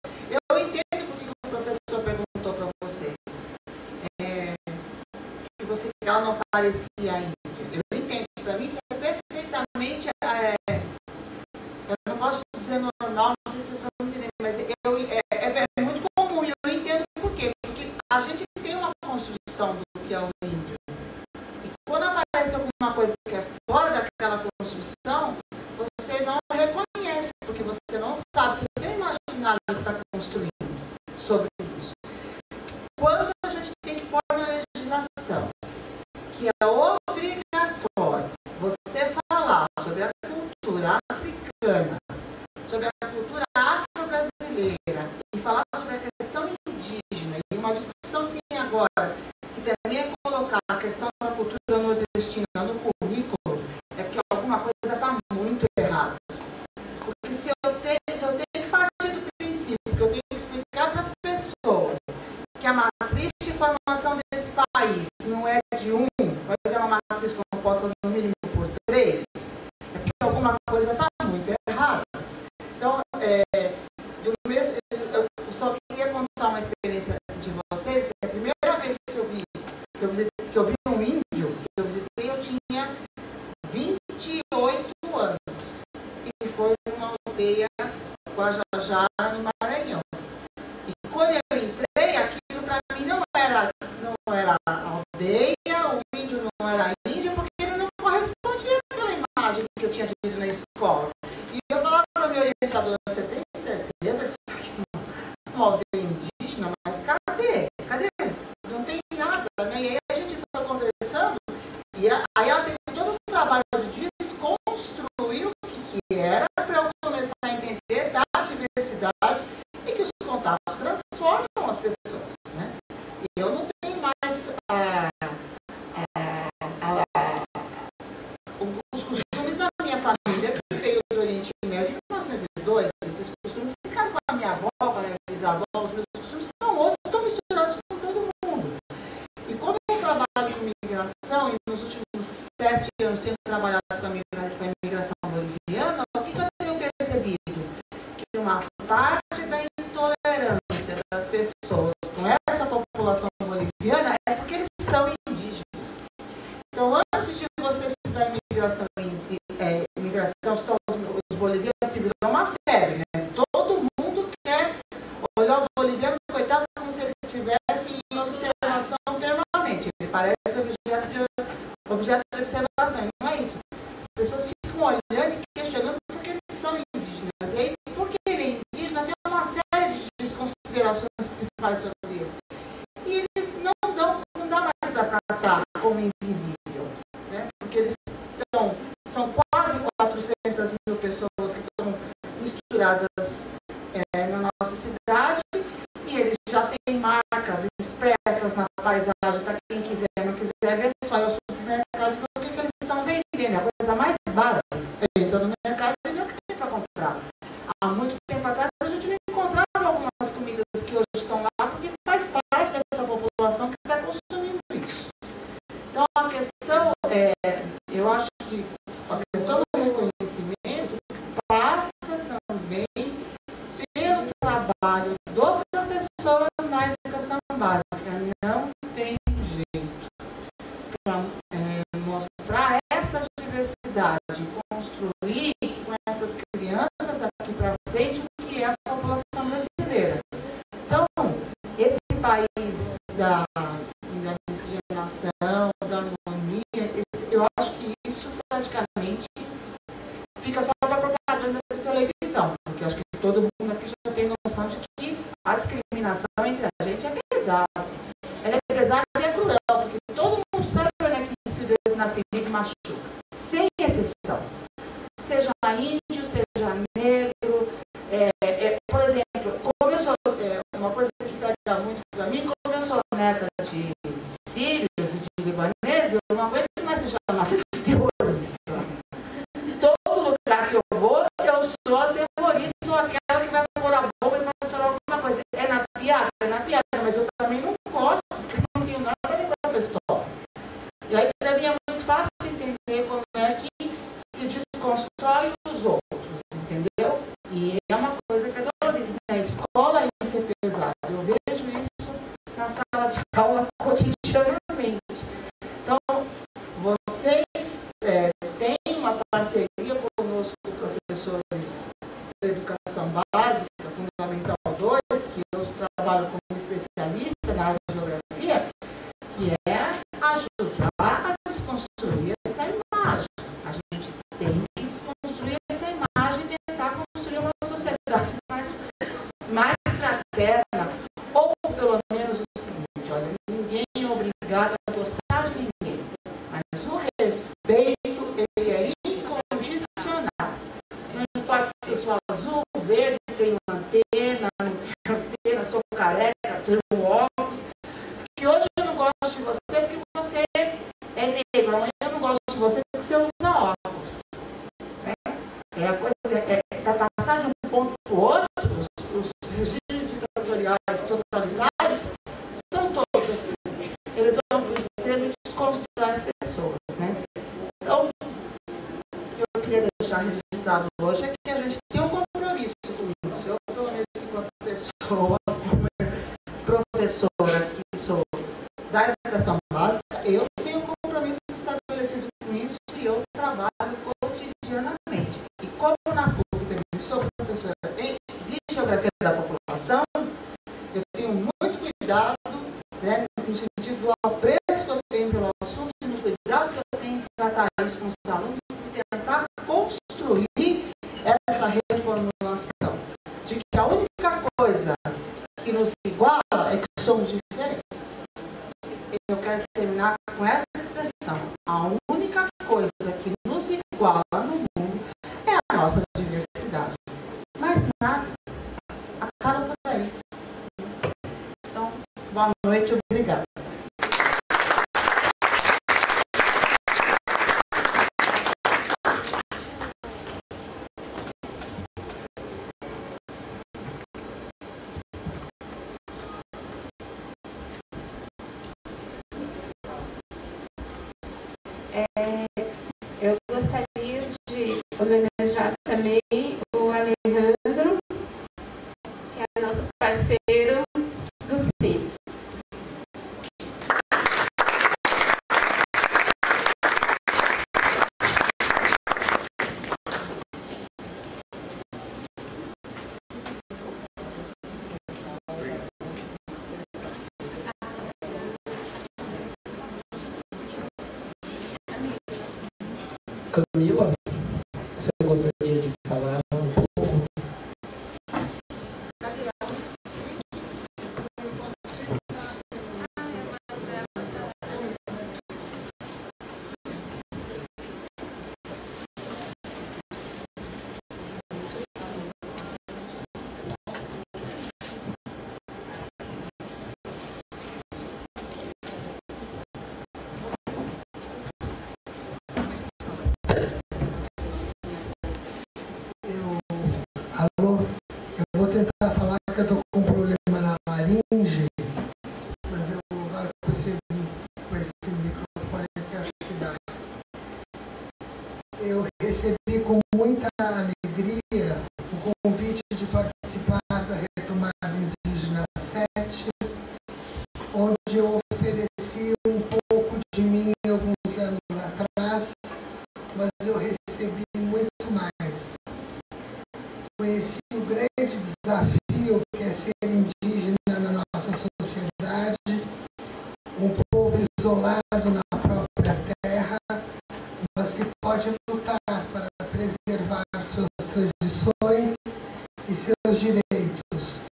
Eu entendo por que o professor perguntou para vocês que você, ela não parecia índia. Eu entendo. Para mim, isso é perfeitamente... eu não gosto de dizer normal, não sei se vocês estão entendendo, mas é muito comum. E eu entendo por quê. Porque a gente tem uma construção do que é o índio. E quando aparece alguma coisa que é fora daquela construção, você não reconhece, porque você não sabe, você tem um imaginário que está construindo sobre isso. Quando a gente tem que pôr na legislação que é obrigatório você falar sobre a cultura africana, sobre a cultura afro-brasileira e falar sobre a questão indígena, e uma discussão que tem agora, que também é colocar a questão da cultura nordestina no currículo, é porque alguma coisa está muito errada. Porque se eu tenho que partir do princípio que eu tenho que explicar para as pessoas que a matriz de formação desse país não é de um, mas é uma matriz composta no mínimo por 3, é porque alguma coisa está muito errada. Então, eu só queria contar uma experiência de vocês. A primeira vez que eu vi um índio, que eu visitei, eu tinha 28 anos. E foi numa aldeia Guajajara, no Maranhão. E quando eu entrei, aquilo para mim não era aldeia, o índio não era índio, porque ele não correspondia àquela imagem que eu tinha tido na escola. E eu falava para a minha orientadora: você tem certeza que isso aqui é uma aldeia indígena? Mas cadê? Cadê? Não tem nada, né? E aí a gente foi conversando, e aí ela teve todo um trabalho de desconstruir o que era, para eu começar a entender da diversidade e que os contatos transformam as pessoas, né? E eu não tenho mais os costumes da minha família, que veio do Oriente Médio em 1902. Esses costumes ficaram com a minha avó, com a minha bisavó. Os meus costumes são outros, estão misturados com todo mundo. E como eu trabalho com migração, e nos últimos 7 anos tenho trabalhado com a imigração boliviana, o que eu tenho percebido? Que uma parte da intolerância das pessoas com essa população boliviana é porque eles são indígenas. Então, antes de você estudar imigração, então, os bolivianos, se virou uma febre, né? Todo mundo quer olhar o boliviano, coitado, como se ele estivesse em observação permanente. Ele parece objeto de observação, e não é isso. As pessoas ficam olhando e questionando porque eles são indígenas. E aí, porque ele é indígena, tem uma série de desconsiderações que se faz sobre eles. E eles não dá mais para passar como invisível, né? Porque eles são quase 400 mil pessoas que estão misturadas na nossa cidade, e eles já têm marcas expressas na paisagem para quem quiser, não quiser ver, só é o supermercado, porque o que eles estão vendendo, a coisa mais básica. Eu entro no mercado e vejo o que tem para comprar. Há muito tempo atrás a gente não encontrava algumas comidas que hoje estão lá, porque faz parte dessa população que está consumindo isso. Então a questão eu acho que a questão do reconhecimento passa também pelo trabalho do professor na educação básica. Não tem jeito para mostrar essa diversidade, construir com essas crianças daqui para frente o que é a população brasileira. Então, esse país da miscigenação, da harmonia, eu acho que isso praticamente fica só para propaganda da televisão, porque eu acho que todo mundo aqui já tem noção de que a discriminação entre a gente é pesada. Ela é pesada e é cruel, porque todo mundo sabe, né, que enfia o dedo na ferida e machuca, sem exceção. Seja índio, seja negro. Por exemplo, como eu sou, uma coisa que pega muito para mim, como eu sou neta de sírios e de libaneses, eu não aguento mais ser chamada de terrorista. Todo lugar que eu vou, eu sou a terrorista ou aquela que vai constrói os outros, entendeu? E é uma coisa que é dolorida. Na escola isso é pesado. Eu vejo isso na sala de aula cotidianamente. Então, vocês têm uma parceria conosco, professores da educação básica, Fundamental 2, que eu trabalho como especialista na área de geografia, que é ajudar a desconstruir essa imagem. A gente tem que desconstruir essa imagem e tentar construir uma sociedade mais fraterna, ou pelo menos o seguinte, olha, ninguém é obrigado a gostar de ninguém, mas o respeito, ele é incondicional. Não importa se eu sou azul, verde, tenho antena, não tenho antena, sou careca, tenho óculos, que hoje eu não gosto de você porque você é negro, amanhã eu não gosto de você porque você usa óculos. É a coisa, para passar de um ponto para o outro, os regimes ditatoriais totalitários são todos assim. Eles vão para o extremo e desconstruir as pessoas, né? Então, eu queria deixar registrado hoje é que a gente tem um compromisso com isso. Eu estou nesse enquanto professora que sou da educação básica, eu tenho compromissos estabelecidos com isso e eu trabalho cotidianamente. E como na PUC também sou professora de geografia da população, eu tenho muito cuidado, né, no sentido do apreço que eu tenho pelo assunto e no cuidado que eu tenho de tratar isso com os alunos e tentar construir essa reformulação. De que a única coisa que nos iguala é que somos diferentes. Eu quero terminar com essa expressão. A única coisa que nos iguala no mundo é a nossa diversidade. Mas nada acaba por aí. Então, boa noite, obrigada. Eu gostaria de homenagear também o Alejandro, que é nosso parceiro do CIM. Camila, você gostaria de falar um pouco? Alô, eu vou tentar falar que eu estou com um problema na laringe, mas eu agora com esse microfone aqui acho que dá. Eu recebi com muita alegria o convite de participar da Retomada Indígena 7, onde eu ofereci um pouco de mim alguns anos atrás, mas eu recebi muito mais. Conheci o grande desafio que é ser indígena na nossa sociedade, um povo isolado na própria terra, mas que pode lutar para preservar suas tradições e seus direitos,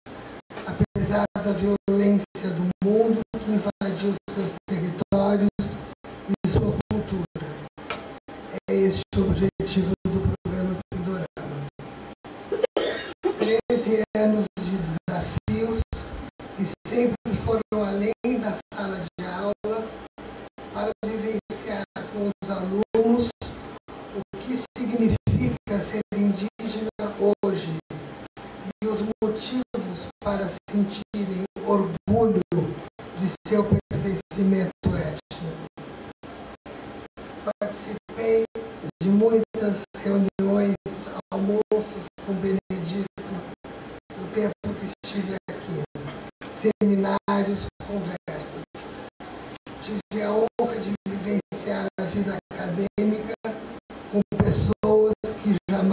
apesar da violência do mundo que invadiu seus territórios e sua cultura. É este o objetivo do programa Pindorama. 13 anos de desafios e sempre foram além da sala de aula para vivenciar com os alunos o que significa ser indígena hoje e os motivos para sentirem orgulho de seu pertencimento étnico. Participei de muitas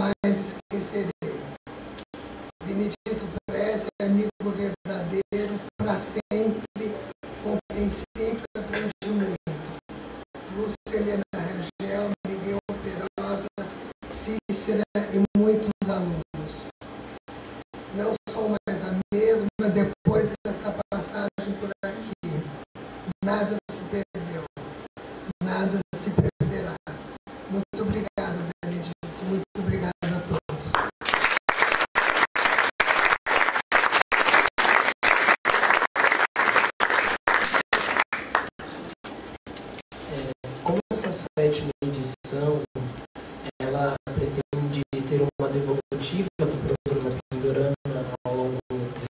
jamais esquecerei. Benedito Prece, amigo verdadeiro, para sempre, com quem sempre aprende muito. Lúcia Helena Rangel, Miguel Perosa, Cícera e muitos alunos. Não sou mais a mesma depois dessa passagem por aqui. Nada se perdeu, nada se perderá. Muito obrigado, Benedito. Muito obrigado a todos. Como essa sétima edição, ela pretende ter uma devolutiva do programa Pindorama ao longo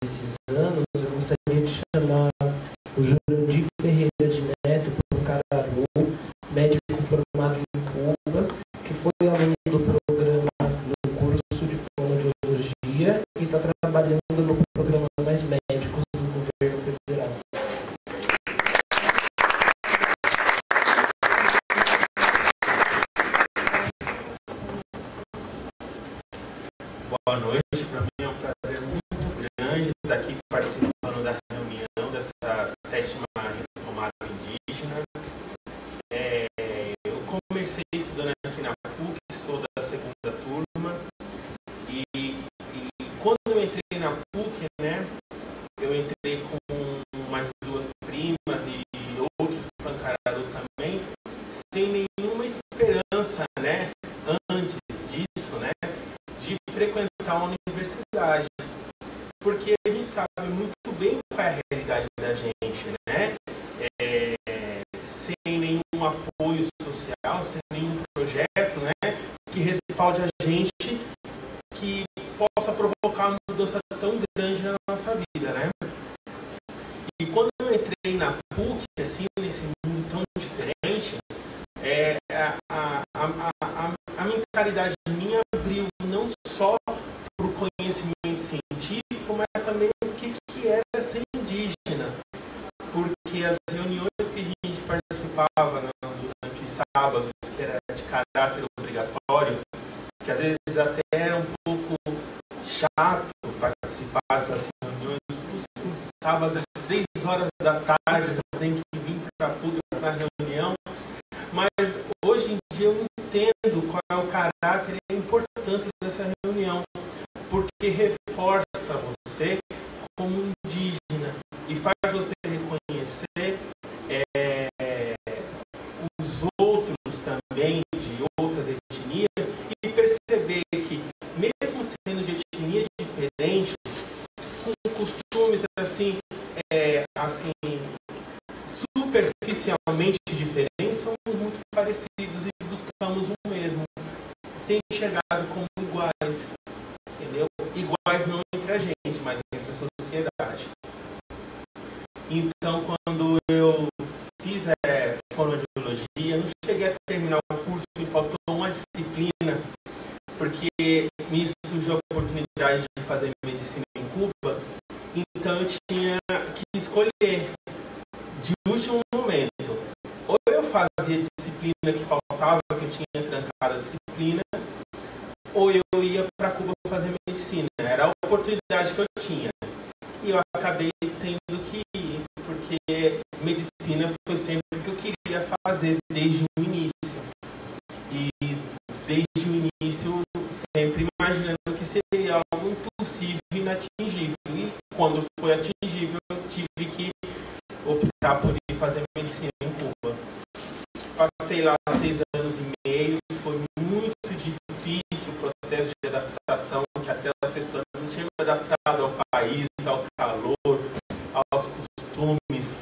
desses anos, eu gostaria de chamar o Jurandir Ferreira de Neto Pancararu, médico formado em Cuba, que foi aluno do programa no curso de fonoaudiologia e está trabalhando no programa Mais Médicos do governo federal. Boa noite, para mim é um prazer muito grande estar aqui participando da reunião dessa sétima retomada indígena. Eu comecei estudando aqui na PUC, sou da segunda turma, e quando eu entrei na PUC, né, eu entrei com mais duas primas e outros pancarados também, sem nenhuma esperança, né, antes disso, né, de frequentar a universidade, porque a gente sabe muito bem qual é a realidade da gente, né? Sem nenhum apoio social, sem nenhum projeto, né, que respalde a gente, que possa provocar uma mudança tão grande na nossa vida, né? E quando eu entrei na PUC, assim, nesse mundo tão diferente, a mentalidade minha abriu não só para o conhecimento científico, mas também o que era ser indígena. Porque as reuniões que a gente participava durante os sábados, que era de caráter obrigatório, que às vezes até era um pouco chato participar dessas reuniões, no sábado, 3 horas da tarde, você tem que vir para a PUC para a reunião, mas hoje em dia eu entendo qual é o caráter e a importância dessa reunião, porque reforça você como indígena e faz você reconhecer os outros também de outras etnias e perceber que, mesmo sendo de etnia diferente, com costumes assim superficialmente diferentes, somos muito parecidos e buscamos o mesmo, ser enxergado como iguais, entendeu? Iguais não entre a gente, mas entre a sociedade. Então, quando eu fiz fonoaudiologia, não cheguei a terminar o curso, me faltou uma disciplina, porque me surgiu a oportunidade de fazer medicina em Cuba, então eu tinha que escolher de último momento. Ou eu fazia a disciplina que faltava, que eu tinha trancado a disciplina, ou eu ia para Cuba fazer medicina. Era a oportunidade que eu tinha. E eu acabei tendo que ir, porque medicina foi sempre o que eu queria fazer desde o início. E desde o início, sempre imaginando que seria algo impossível e inatingível. E quando foi atingível, eu tive que optar por ir fazer medicina em Cuba. Passei lá 6 anos e meio, foi muito difícil o processo de adaptação, que até o 6º ano não tinha me adaptado ao país, ao calor, aos costumes.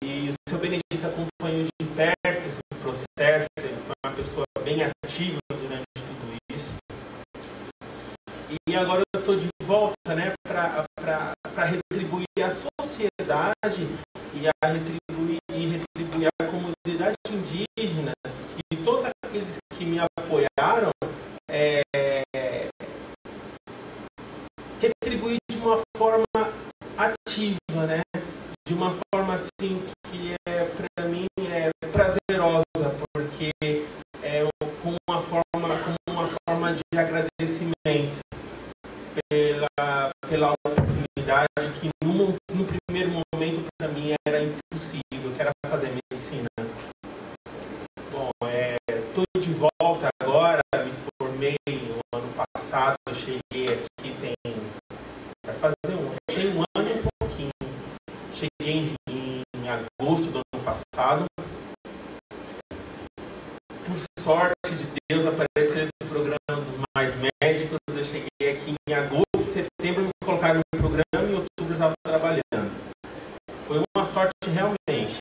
E o seu Benedito acompanhou de perto esse processo, ele foi uma pessoa bem ativa durante tudo isso. E agora eu estou de volta, né, para retribuir a sociedade e retribuir a comunidade indígena e todos aqueles que me apoiaram, retribuir de uma forma ativa, né? De uma forma assim que para mim é prazerosa, porque é como uma forma de agradecer formei no ano passado, eu cheguei aqui vai fazer tem um ano e um pouquinho. Cheguei em agosto do ano passado. Por sorte de Deus, apareceu esse programa dos Mais Médicos. Eu cheguei aqui em agosto, setembro, me colocaram no programa e em outubro eu estava trabalhando. Foi uma sorte realmente.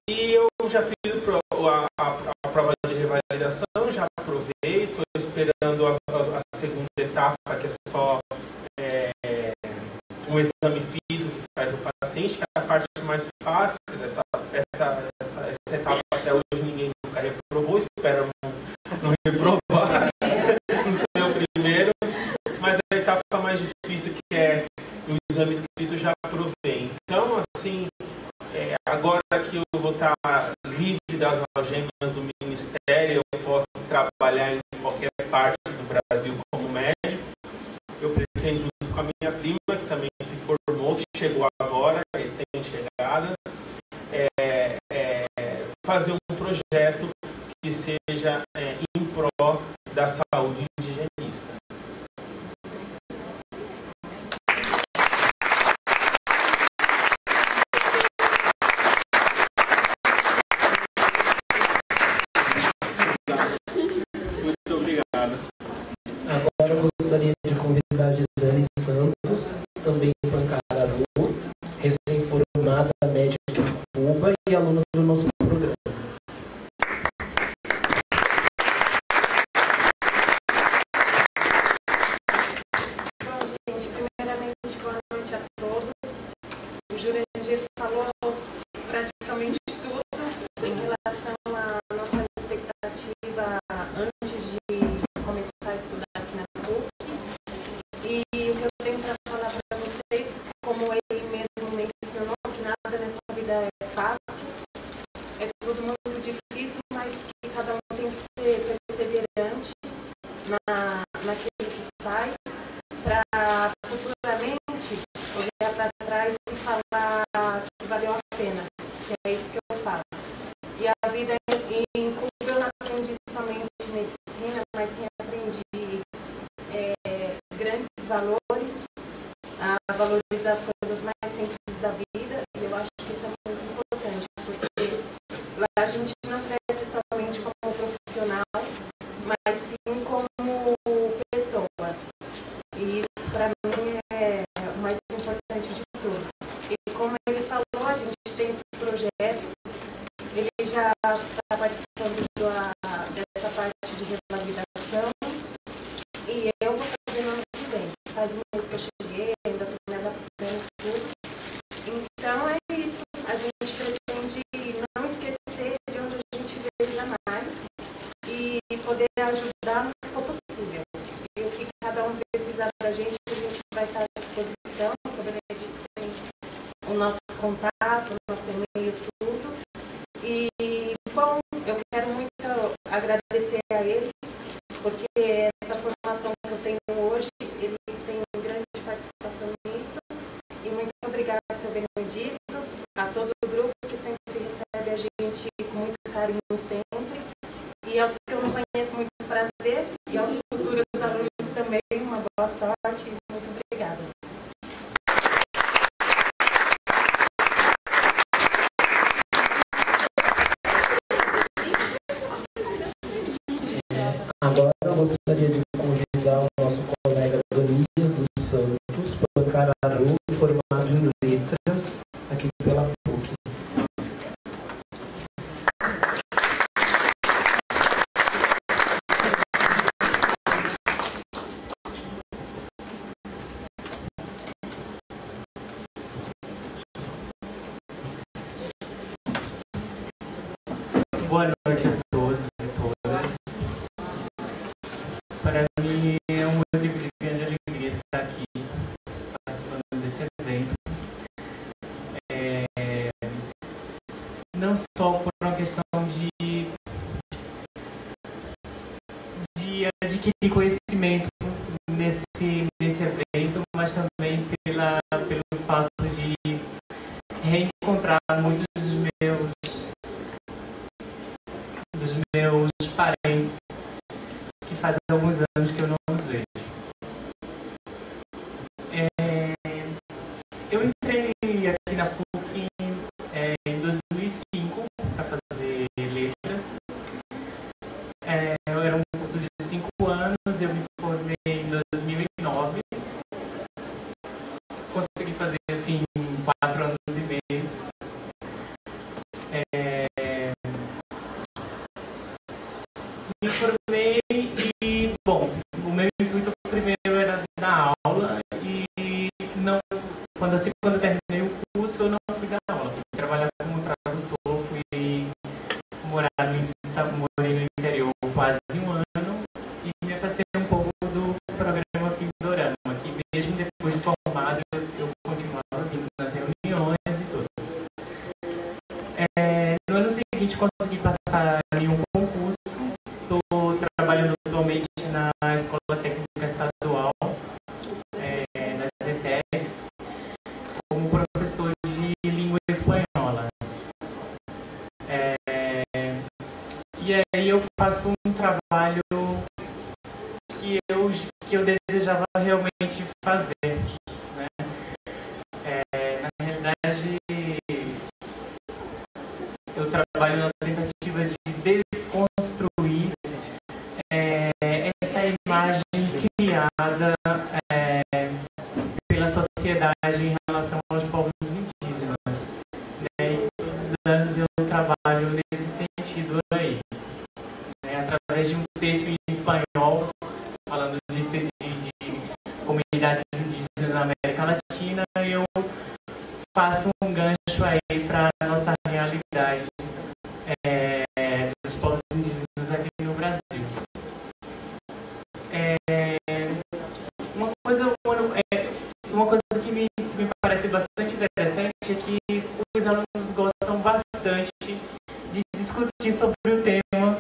E eu já fiz a prova de revalidação, já aprovei, estou esperando a segunda etapa, que é só um exame físico que faz no paciente, que é a parte mais fácil dessa etapa. Até hoje ninguém nunca reprovou, espero não reprovar no seu primeiro, mas a etapa mais difícil, que é o exame escrito, já aprovei. Então, assim, agora que eu vou estar livre das algemas do Ministério, eu posso trabalhar em qualquer parte do Brasil como médico. Eu pretendo, junto com a minha prima, que também se formou, que chegou agora, recém-chegada, fazer um projeto que seja em prol da saúde indigenista. Muito obrigado. Agora eu gostaria de convidar a Gisele Santos, também de Pancararu, recém-formada médica de Cuba e aluna do nosso programa. Bom, gente, primeiramente, boa noite a todos. O Jurandir falou praticamente tudo em relação à nossa expectativa antes de começar a estudar aqui na PUC. E o que eu tenho para falar para vocês, como ele mesmo mencionou, que nada nessa vida é fácil, é tudo muito difícil, mas que cada um tem que ser perseverante naquilo que faz, para futuramente olhar para trás e falar que valeu a pena, que é isso que eu faço. E a vida em Cuba eu não aprendi somente medicina, mas sim aprendi grandes valores, a valorizar as coisas mais simples da vida, e eu acho que isso é muito importante, porque lá a gente não cresce somente como profissional, mas sim como pessoa. E isso para mim é o mais importante de tudo. E como ele falou, a gente tem esse projeto, ele já está participando dessa parte de revalidação, e eu vou fazer no ano que vem. Faz um mês que eu cheguei, ainda estou me adaptando tudo. Então é isso, a gente pretende não esquecer de onde a gente veio jamais e poder ajudar no que for possível. E o que cada um precisar da gente, a gente vai estar à disposição. O Benedito tem o nosso contato, o nosso e-mail, tudo. E, bom, eu quero muito agradecer a ele, porque essa formação que eu tenho hoje, ele tem grande participação nisso. E muito obrigada, seu Benedito, a todo o grupo que sempre recebe a gente com muito carinho sempre. E aos que eu não conheço, muito prazer. E aos futuros alunos também, uma boa sorte e muito obrigada. Agora eu gostaria de convidar o nosso colega Donias dos Santos, Pancararu, formado em letras, aqui pela PUC. Boa noite a todos e todas. Para mim é um motivo de grande alegria estar aqui participando desse evento. Não só por uma questão de adquirir conhecimento nesse evento, mas também pelo fato de reencontrar muitos dos meus parentes faz alguns anos que eu não os vejo. Eu entrei aqui na PUC em 2005 para fazer letras. Era um curso de 5 anos, eu me formei em 2009. Consegui fazer assim 4 anos e meio. Me formei e, bom, o meu intuito primeiro era dar aula e não, quando eu terminei o curso eu não fui dar aula, fui trabalhar como tradutor, morei no interior quase um ano e me afastei um pouco do programa Pindorama, que mesmo depois de formado eu continuava vindo nas reuniões e tudo. No ano seguinte consegui passar em um concurso. Estou trabalhando atualmente na Escola Técnica Estadual, nas ETECs, como professor de língua espanhola. E aí eu faço um trabalho que eu desejava realmente fazer, né? Na realidade, eu trabalho na tentativa de desconstruir essa imagem criada pela sociedade em relação aos povos indígenas, né? E todos os anos eu trabalho nesse sentido aí, né? Através de um texto em espanhol falando de comunidades indígenas na América Latina, eu faço um gancho aí para a nossa realidade dos povos indígenas aqui no Brasil. Uma coisa que me parece bastante interessante é que os alunos gostam bastante de discutir sobre o tema,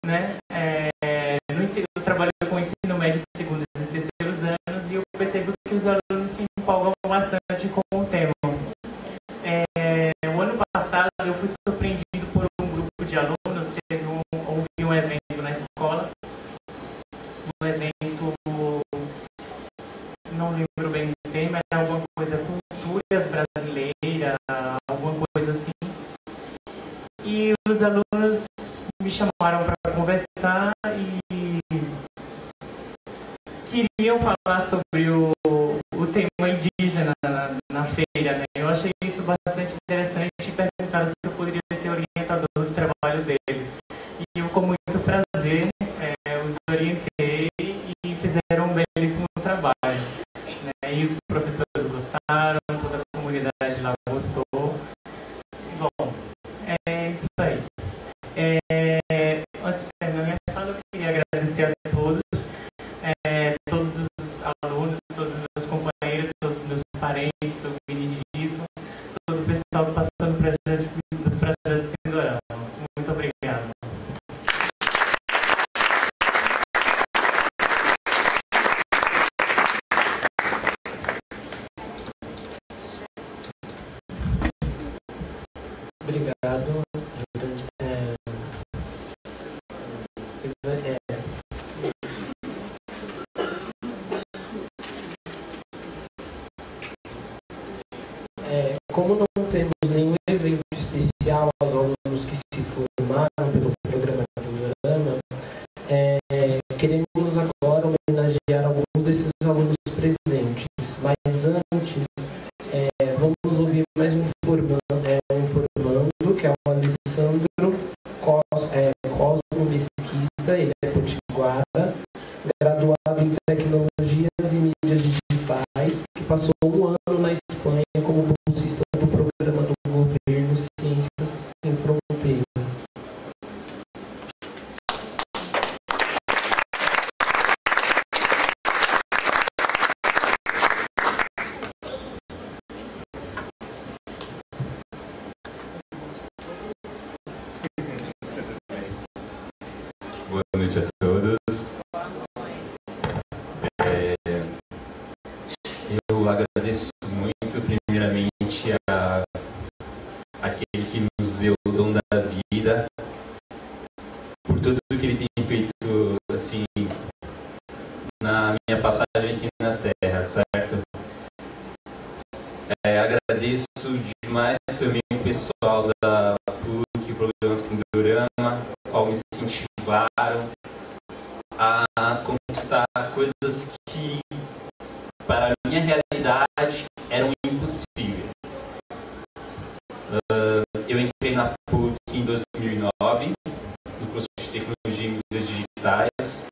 né? Eu trabalho com ensino médio, segundos e terceiros anos, e eu percebo que os alunos se empolgam bastante com o tema. O ano passado eu fui surpreendido por um grupo de alunos, houve um evento na escola, um evento, não lembro bem o tema, era alguma coisa, culturas brasileiras, alguma coisa assim. E os alunos me chamaram para conversar e queriam falar sobre o tema indígena na feira, né? Eu achei isso bastante interessante e perguntaram se eu poderia ser orientador do trabalho deles. E eu, com muito prazer, os orientei e fizeram um belíssimo trabalho, né? E os professores gostaram, toda a comunidade lá gostou. Bom, é isso aí. Antes de terminar minha fala, eu queria agradecer a todos, todos os alunos, todos os meus companheiros, todos os meus parentes, o Benedito, todo o pessoal que passou no projeto Pindorama. Muito obrigado. Obrigado. Como não temos nenhum evento especial aos alunos que se formaram pelo programa Pindorama, queremos agora homenagear alguns desses alunos presentes. Mas antes, vamos ouvir mais um formando, que é o Alessandro Cosmo Mesquita, ele é potiguara, graduado em Tecnologias e Mídias Digitais, que passou um ano na Espanha como bolsista do programa do governo Ciências Sem Fronteiras. Boa noite a todos. Eu agradeço muito, primeiramente, aquele que nos deu o dom da vida, por tudo que ele tem feito, assim, certo? Agradeço demais também o pessoal da PUC, o programa Pindorama, qual me incentivaram a conquistar coisas que, para a minha realidade, eram impossíveis. Eu entrei na PUC em 2009, no curso de Tecnologia e Mídias Digitais.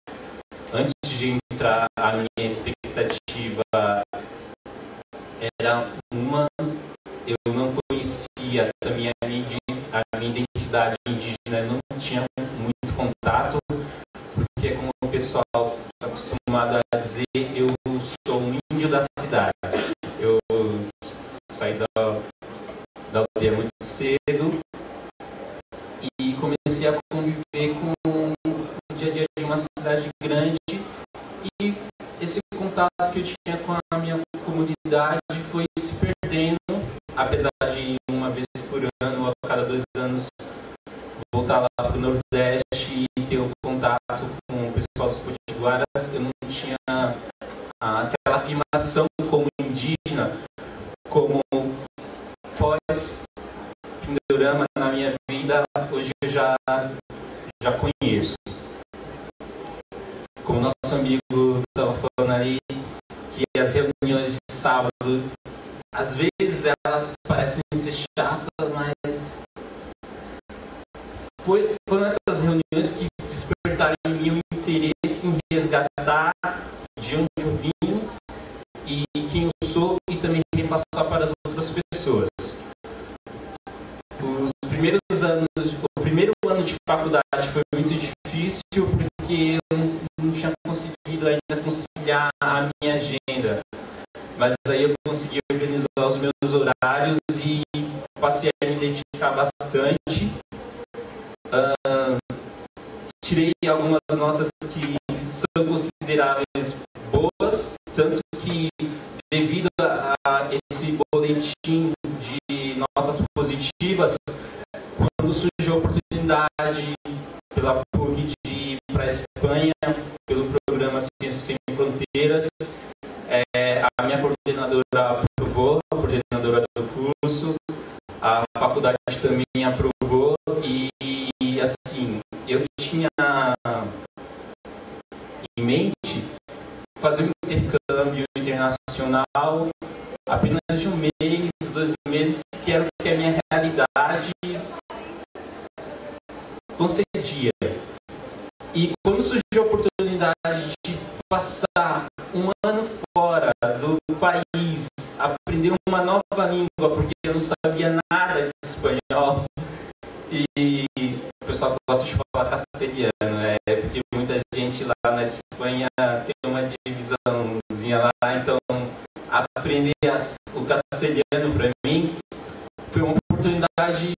Antes de entrar, a minha expectativa era uma: eu não conhecia a minha identidade indígena, eu não tinha muito contato, porque, como o pessoal está acostumado a dizer, eu sou um índio da cidade. Eu saí da aldeia muito cedo e comecei a conviver com o dia a dia de uma cidade grande, e esse contato que eu tinha com a minha comunidade foi se perdendo, apesar de uma vez por ano ou a cada 2 anos voltar lá para o Nordeste e ter o contato com o pessoal dos potiguaras. Eu não tinha aquela afirmação como indígena, como pós-Pindorama na minha vida, hoje eu já conheço. Como nosso amigo estava falando ali, que as reuniões de sábado, às vezes elas parecem ser chatas, mas foram essas reuniões que despertaram em mim o interesse em resgatar de onde eu vim e quem eu sou, e também repassar para as outras pessoas. O primeiro ano de faculdade foi muito difícil, porque eu não tinha conseguido ainda conciliar a minha agenda. Mas aí eu consegui organizar os meus horários e passei a me dedicar bastante. Tirei algumas notas que são consideráveis boas, tanto que, devido a esse boletim de notas positivas, quando surgiu a oportunidade pela PUC de ir para a Espanha, pelo programa Ciências Sem Fronteiras, a minha coordenadora aprovou, a coordenadora do curso, a faculdade também aprovou, e assim, eu tinha em mente fazer um intercâmbio internacional apenas de 1 mês, 2 meses, que era o que a minha realidade concedia. E quando surgiu a oportunidade de passar 1 ano fora do país, aprender uma nova língua, porque eu não sabia nada de espanhol, e o pessoal gosta de falar castelhano, porque muita gente lá na Espanha tem uma divisãozinha lá, então aprender o castelhano para mim foi uma oportunidade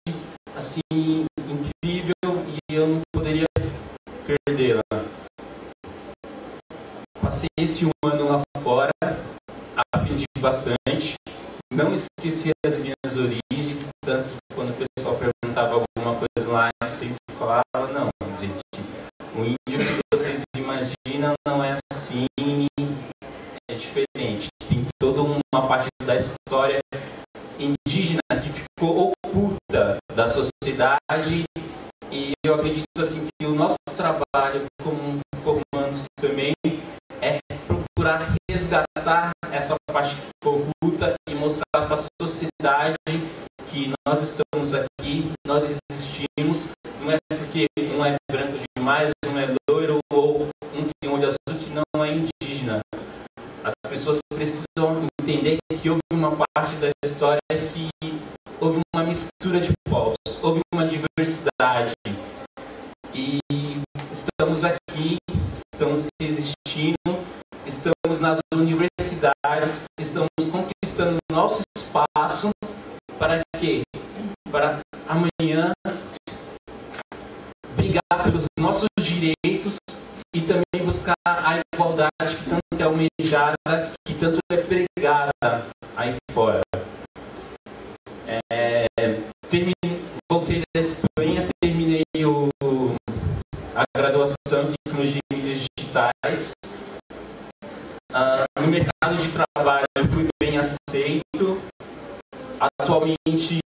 assim incrível, e eu não poderia perdê-la. Passei esse 1 ano lá fora, aprendi bastante, não esqueci as minhas origens, tanto que quando o pessoal perguntava alguma coisa lá, eu sempre falava: não, gente, o índio que vocês imaginam não é assim, é diferente. Tem toda uma parte da história indígena que ficou oculta da sociedade, e eu acredito assim que o nosso trabalho como formandos também é procurar resgatar essa parte que ficou oculta e mostrar para a sociedade que nós estamos aqui, nós existimos. Não é porque um é branco demais, um é loiro, ou um tem olho azul, que não é indígena. As pessoas precisam entender que houve uma parte da história que houve uma mistura de povos, houve uma diversidade. E estamos aqui, estamos existindo, estamos nas universidades, estamos conquistando nosso espaço. Para quê? Para amanhã brigar pelos nossos direitos e também buscar a igualdade que tanto é almejada, que tanto é pregada aí fora. Voltei da Espanha, terminei a graduação em Tecnologia e Mídias Digitais. No mercado de atualmente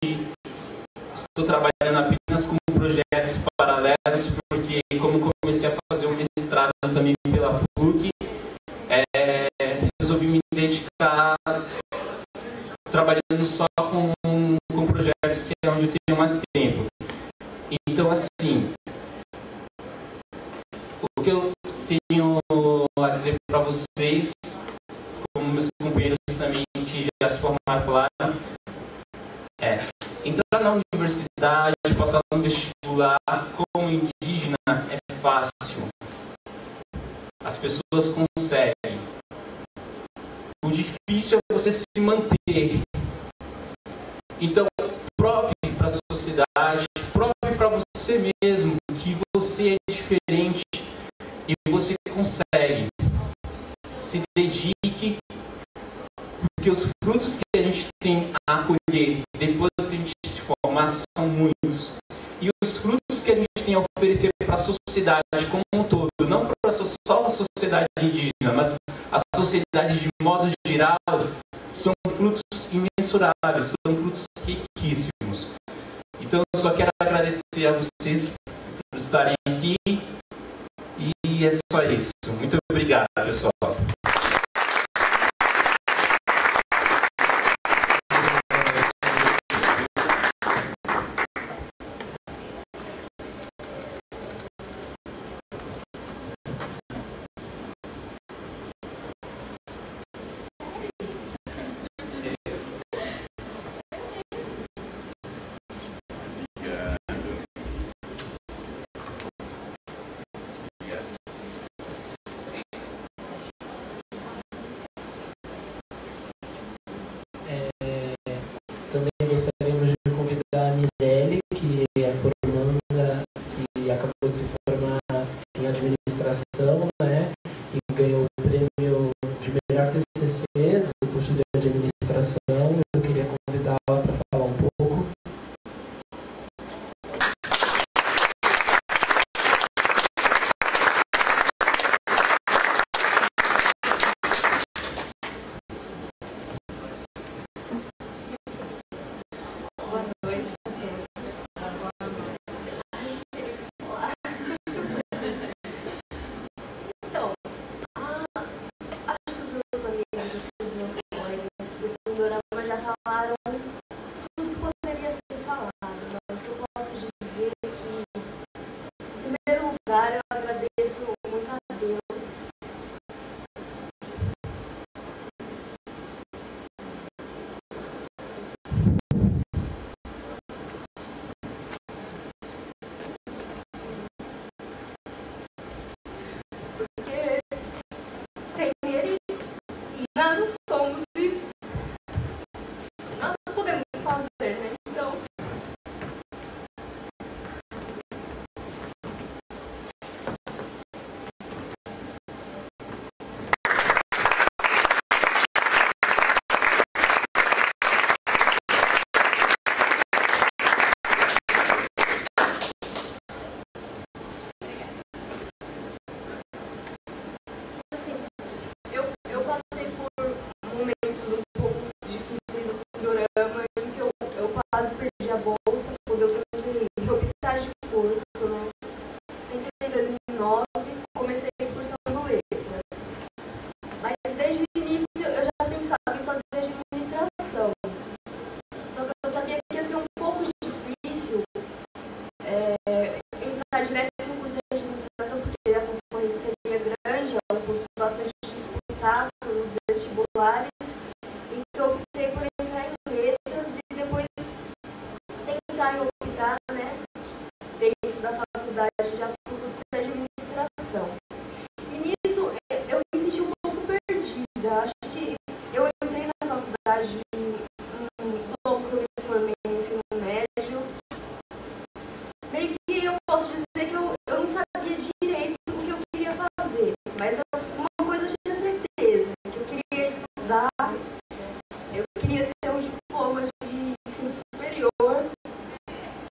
estou trabalhando apenas com projetos paralelos, porque como comecei a fazer um mestrado também pela PUC, resolvi me dedicar trabalhando só com projetos que é onde eu tenho mais tempo. Então, assim, o que eu tenho a dizer para vocês, como meus companheiros também que já se formaram falaram, entrar na universidade, passar no vestibular como indígena é fácil. As pessoas conseguem. O difícil é você se manter. Então, prove para a sociedade, prove para você mesmo que você é diferente e você consegue. Se dedique, porque os frutos que a gente tem a colher depois que a gente se formar são muitos. E os frutos que a gente tem a oferecer para a sociedade como um todo, não para só a sociedade indígena, mas a sociedade de modo geral, são frutos imensuráveis, são frutos riquíssimos. Então eu só quero agradecer a vocês por estarem aqui e é só isso. Muito obrigado, pessoal. Também gostaríamos de convidar a Mirelle, que é formanda, que acabou de se formar em administração, né? E ganhou o prêmio de melhor TCC do curso de administração. Eu queria convidá-la para falar um pouco.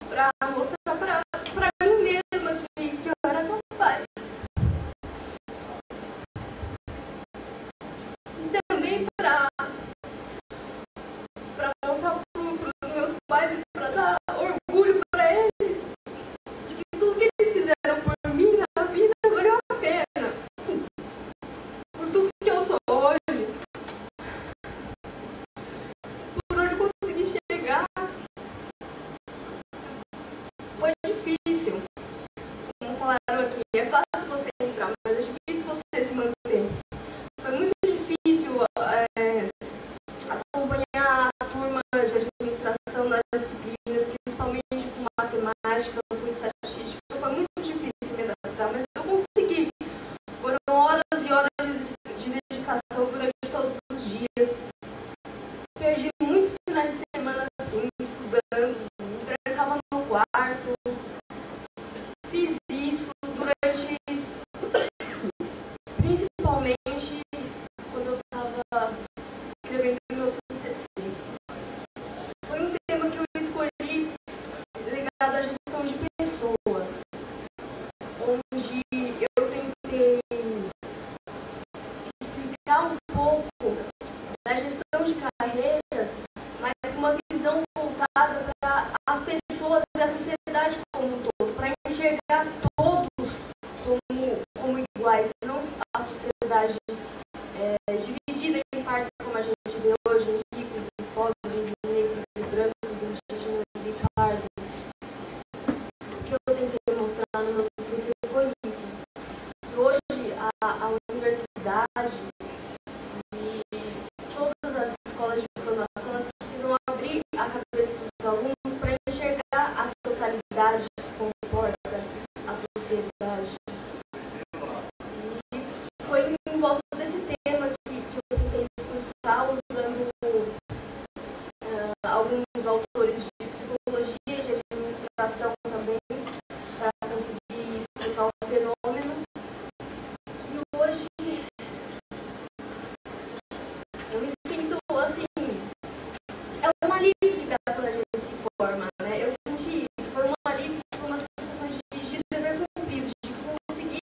Para mostrar para para as pessoas da sociedade como um todo, para enxergar todos como iguais, não a sociedade dividida em partes como a gente vê hoje, em ricos e pobres, em negros e brancos, indígenas e pardos. O que eu tentei mostrar no meu TCC foi isso. E hoje a universidade e todas as escolas de formação elas precisam abrir a cabeça dos alunos para enxergar a totalidade que comporta a sociedade. E foi em volta desse tema que eu tentei discursar usando alguns autores de psicologia e de administração também para conseguir explicar o fenômeno. E hoje eu me sinto assim, é um alívio que dá quando a gente se forma, né? Eu senti isso, foi um alívio, foi uma sensação de dever cumprido, de conseguir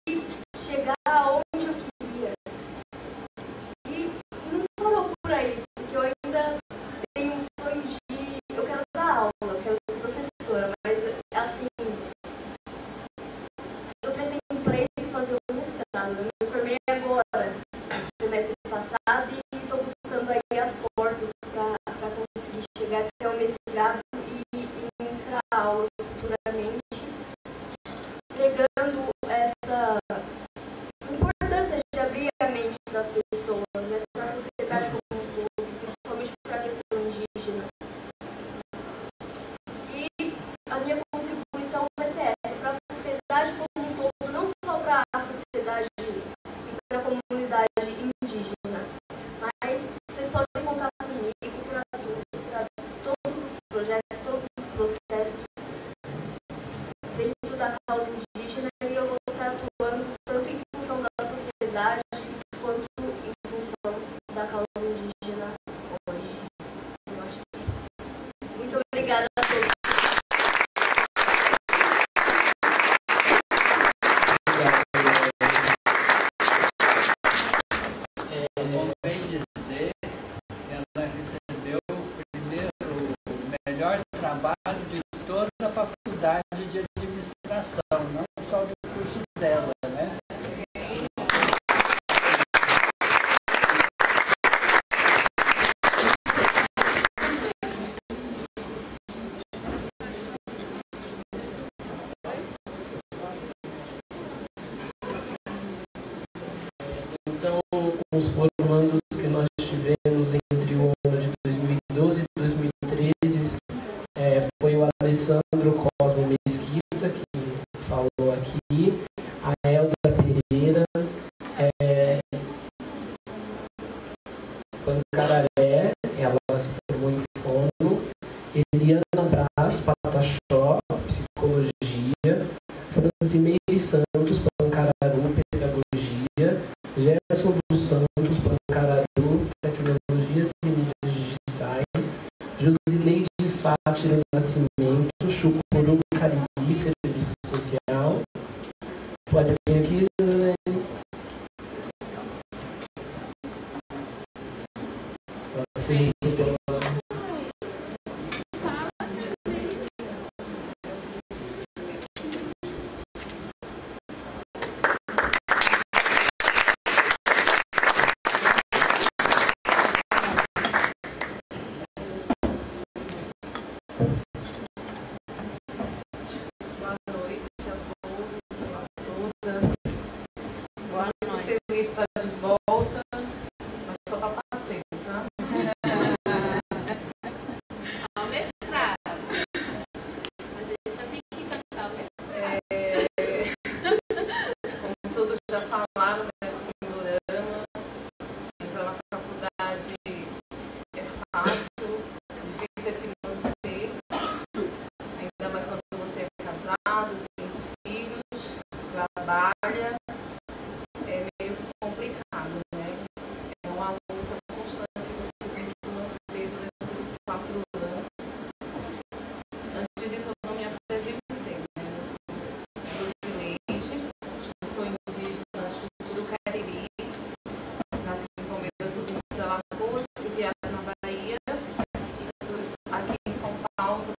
chegar aonde eu queria. E não parou por aí, porque eu ainda tenho um sonho de, eu quero dar aula, eu quero ser professora, mas assim, eu pretendo para isso fazer um mestrado. Eu me formei agora, no semestre passado, e estou buscando aí as portas para conseguir chegar até o mestrado e ministrar aulas futuramente, pregando essa importância de abrir a mente das pessoas, né, para a sociedade como um todo, principalmente para a questão indígena. E a minha contribuição vai ser essa, para a sociedade como um todo, não só para a sociedade e para a comunidade indígena, mas vocês podem contar comigo para todos os projetos, todos os processos dentro da causa indígena, e eu vou estar atuando tanto em função da sociedade quanto em função da causa indígena hoje. Eu acho que é isso. Muito obrigada a todos. Bem dizer, ela recebeu o melhor trabalho de toda a faculdade de administração, não só do curso dela, né? Então, com os formandos que nós tivemos entre o ano de 2012 e 2013, foi o Alessandro Cosmo Mesquita, que falou aqui, a Elda Pereira, Pancararé, ela se formou em fono, Eliana Brás, Pataxó, psicologia, Francimeire Santos, Pancararu, pedagogia, Gerson dos Santos, Pancararu, tecnologias e mídias digitais, Josileide Sátiro Nascimento, Chucuru Caribe, serviço social. Pode vir aqui, Josileide. Você recebeu Boa noite a todos e a todas. Boa noite. Feliz de estar de volta, mas só para passeio, tá? Ao mestrado. A gente já tem que cantar o mestrado. Como todos já falaram, né, do Pindorama, entrar na faculdade é fácil, difícil é se manter, ainda mais quando você é casado, tem filhos, trabalha, é meio complicado, né? É uma luta constante que você tem que manter durante os 4 anos. Antes disso, eu não me apresentei, né? Eu sou Josileide, eu sou indígena Chucuru Cariri, nasci em Palmeiras dos Índios, Alagoas, fui criada na Bahia, aqui em São Paulo, sou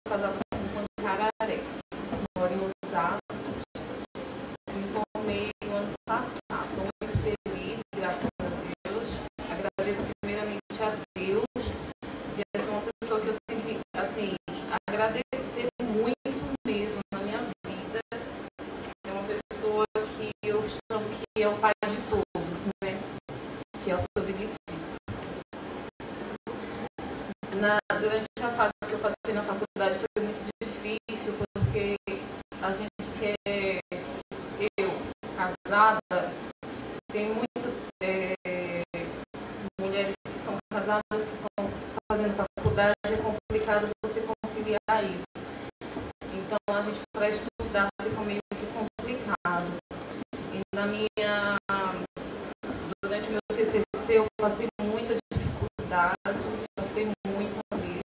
o Pai de todos, né? Que é o seu benedito. Durante a fase que eu passei na faculdade foi muito difícil, porque a gente que é casada, tem muitas mulheres que são casadas que estão fazendo faculdade, é complicado você conciliar isso. Então a gente para estudar fica meio que complicado. E durante o meu TCC eu passei muita dificuldade, passei muito mesmo.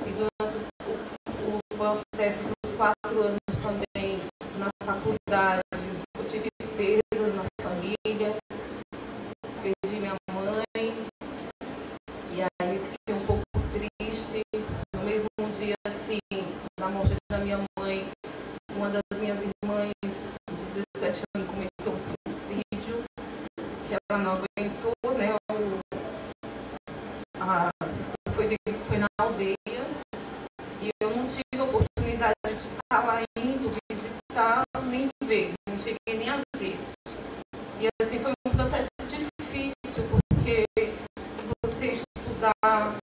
E durante o processo dos 4 anos também na faculdade, eu tive perdas na família, perdi minha mãe, e aí fiquei um pouco triste. No mesmo dia, assim, da morte da minha mãe, uma das minhas irmãs, de 17 anos, cometeu um suicídio, que ela não aguentou, né? Foi na aldeia, e eu não tive a oportunidade de estar lá indo visitar, nem ver, não cheguei nem a ver. E assim foi um processo difícil, porque você estudar,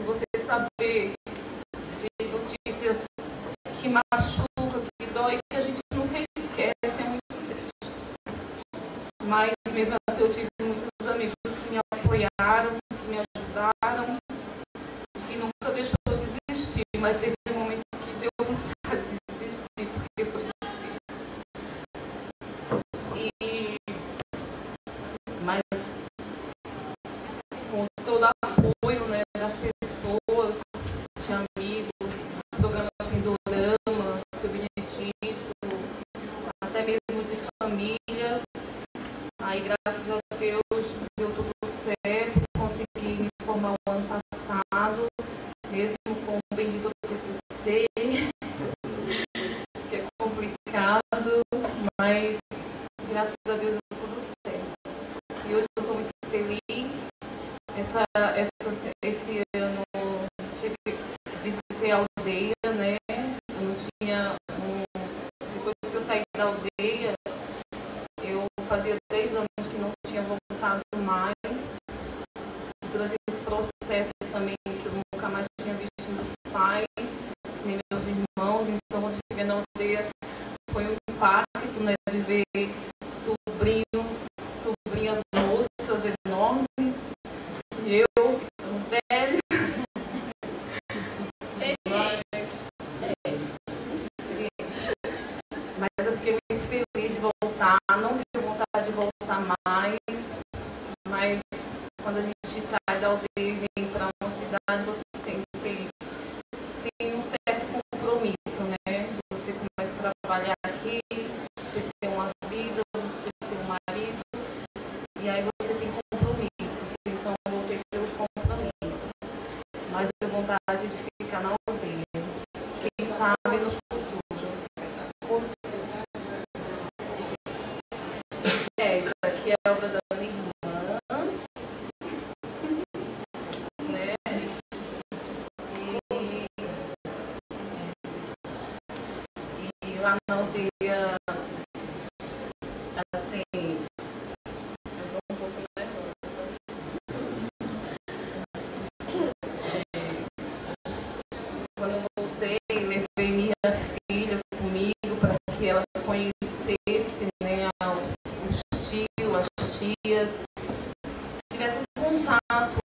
você saber de notícias que machuca, que dói, que a gente nunca esquece, é muito triste. Mas mesmo assim eu tive muitos amigos que me apoiaram, que me ajudaram, que nunca deixou de desistir, mas teve momentos que deu vontade de desistir, porque foi difícil. Mas com todo o apoio, né, das pessoas, de amigos, do programa Pindorama, do seu Benedito, até mesmo de famílias, aí graças a Deus deu tudo certo, consegui me formar o ano passado, mesmo com o bendito TCC, que é complicado, mas graças a Deus deu tudo certo. E hoje eu estou muito feliz. Esse ano visitei a aldeia, né? Eu não tinha. Depois que eu saí da aldeia, eu fazia 10 anos que não tinha voltado mais. Durante esse processo também, que eu nunca mais tinha visto meus pais, nem meus irmãos, então eu viver na aldeia foi um impacto, né? De ver sobrinhas moças enormes, e eu, velho. Mas eu fiquei muito feliz de voltar, não tive vontade de voltar mais, mas quando a gente sai da aldeia e vem para uma cidade, você tem um certo compromisso, né? Você começa a trabalhar aqui, você tem uma vida, você tem um marido, e aí você tem compromissos. Então eu voltei pelos compromissos. Mas eu tenho vontade de ficar na aldeia. Quem sabe no futuro. Isso aqui é a obra da minha irmã, né? E lá na aldeia, assim, eu vou um pouco mais longe. Quando eu voltei, levei minha filha comigo para que ela conhecesse, né, os tios, as tias, tivesse um contato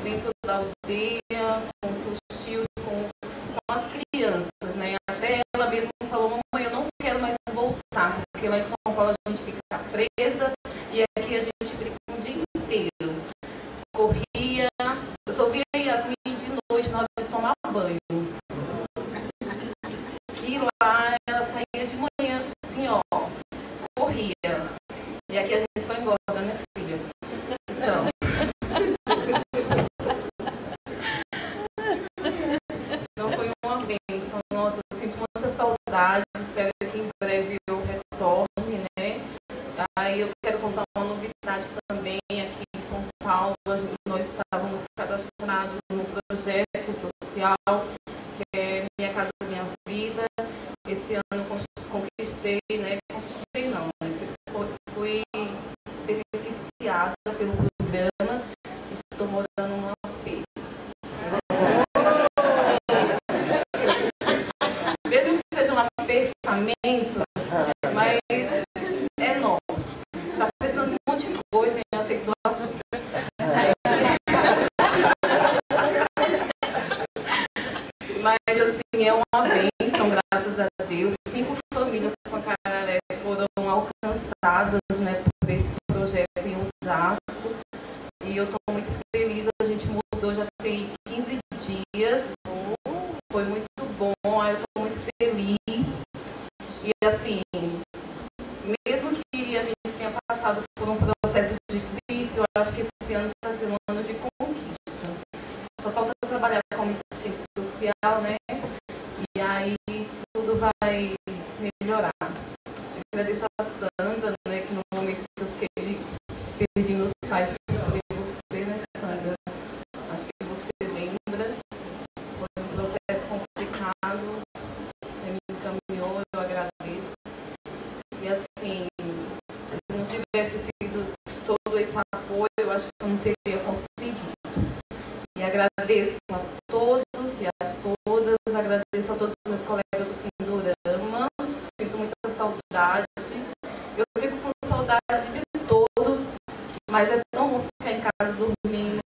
dentro da aldeia, com seus tios, com as crianças, né? Até ela mesma falou: mamãe, eu não quero mais voltar, porque lá em São Paulo a gente fica presa e aqui a gente brinca o dia inteiro. Corria, eu só via a Yasmin de noite na hora de tomar banho. Que lá ela saía de manhã assim, ó, corria. E aqui a gente só engorda, né, filha? Então. Não foi uma bênção. Nossa, eu sinto muita saudade. Espero que em breve eu retorne, né? Aí eu quero contar uma novidade também aqui em São Paulo. Nós estávamos cadastrados no projeto social, que é Minha Casa Minha Vida. Esse ano conquistei, né? Conquistei não, né? é uma bênção, graças a Deus. 5 famílias com a Pancararé foram alcançadas, né, por esse projeto em Osasco. E eu estou muito feliz, a gente mudou já tem 15 dias. Foi muito bom, eu estou muito feliz. E assim, mesmo que a gente tenha passado por um processo difícil, eu acho que esse ano está sendo um ano de conquista. Só falta trabalhar como assistente social, né? E aí tudo vai melhorar. Eu agradeço a Sandra, né? Que no momento que eu perdi meus pais, perdi você, né, Sandra? Acho que você lembra. Foi um processo complicado. Você me encaminhou, eu agradeço. E assim, se não tivesse tido todo esse apoio, eu acho que eu não teria conseguido. E agradeço a todos e a todas, agradeço a todos os meus colegas do Pindorama, sinto muita saudade. Eu fico com saudade de todos, mas é tão bom ficar em casa dormindo.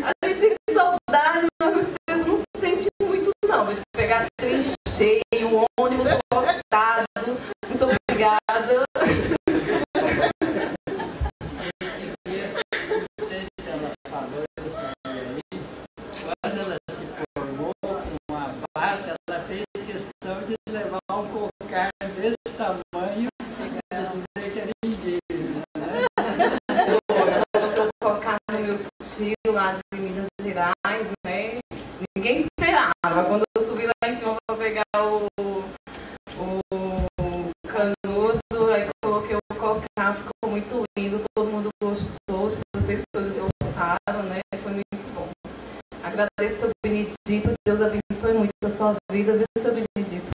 A gente tem saudade, mas não se sente muito não, de pegar trem cheio, o ônibus lotado. Muito obrigada. Não sei se ela falou isso aí. Quando ela se formou com uma vaca, ela fez questão de levar um cocar desse tamanho para dizer que era indígena, né? Eu vou colocar no meu tio lá de Minas Gerais, né? Ninguém esperava. Quando eu subi lá em cima para pegar o canudo, aí coloquei o cocar, ficou muito lindo, todo mundo gostou, os professores gostaram, né? Foi muito bom. Agradeço, seu Benedito, Deus abençoe muito a sua vida, viu, seu Benedito?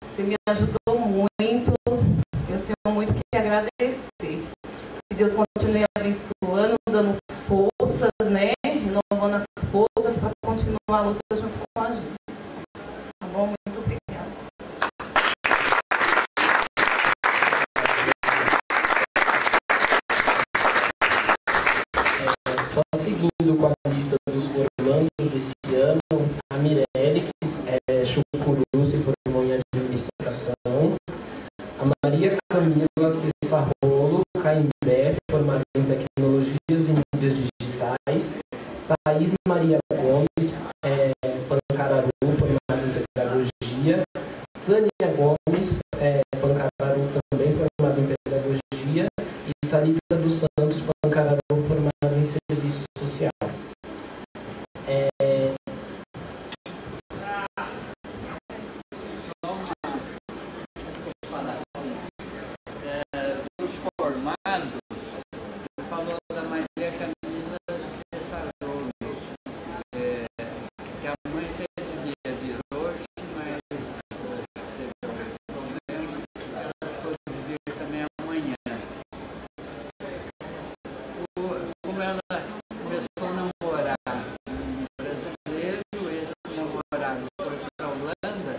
Você me ajudou muito, eu tenho muito que agradecer. Que Deus continue abençoando, dando forças, né? Renovando as forças para continuar a luta junto com a gente. Tá bom? Muito obrigada. Só seguindo com a lista dos formandos desse ano, a Mirelle, que é Chucuru, se formou em administração, a Maria Camila Pissarrolo, Caimbé, formada em tecnologias e mídias digitais, Thaís Maria Gomes, Pancararu, formada em pedagogia, Tânia Gomes, Pancararu, também formada em pedagogia, e Thalita dos Santos, Pancararu, formada em serviço social. Os formados, você falou da Maria Camila Pissarrolo, que a mãe devia vir hoje, mas teve um problema, ela ficou de vir também amanhã. Como ela começou a namorar um brasileiro, esse namorado foi para a Holanda,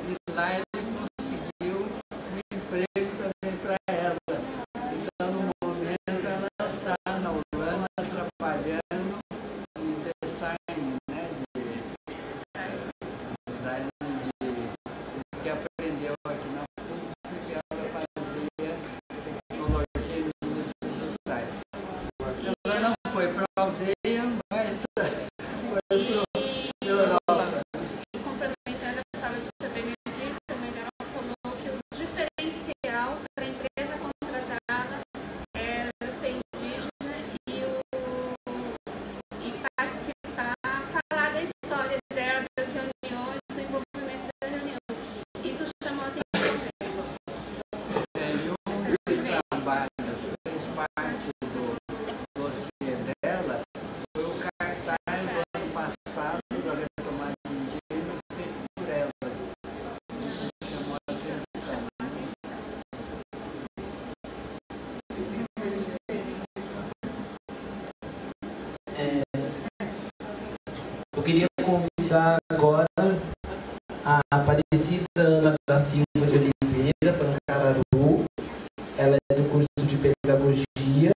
e lá ele conseguiu um emprego também para ela. Então, no momento, ela está na Holanda trabalhando em design, né, de design que aprendeu aqui na PUC, que ela fazia tecnologia e mídias digitais. Ela não foi para a aldeia, mas foi para a Europa. E complementando a fala do seu Benedito, também ela falou que o diferencial para a empresa contratada era ser indígena e participar, falar da história dela, das reuniões, do envolvimento da reunião. Isso chamou a atenção deles. E um dos trabalhos que fez parte do dossiê dela foi o cartaz do ano passado da retomada indígena feito por ela. Isso chamou a atenção. Eu queria convidar agora a Aparecida Ana da Silva de Oliveira, Pancararu. Ela é do curso de Pedagogia,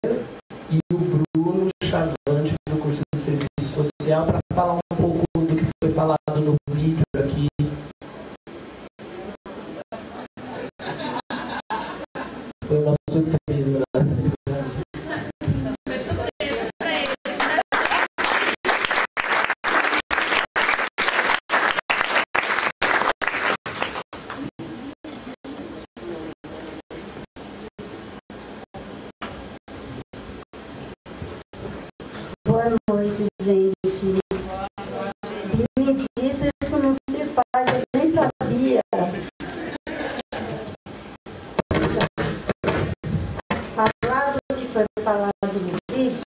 e o Bruno Chavante, do curso de falado no vídeo.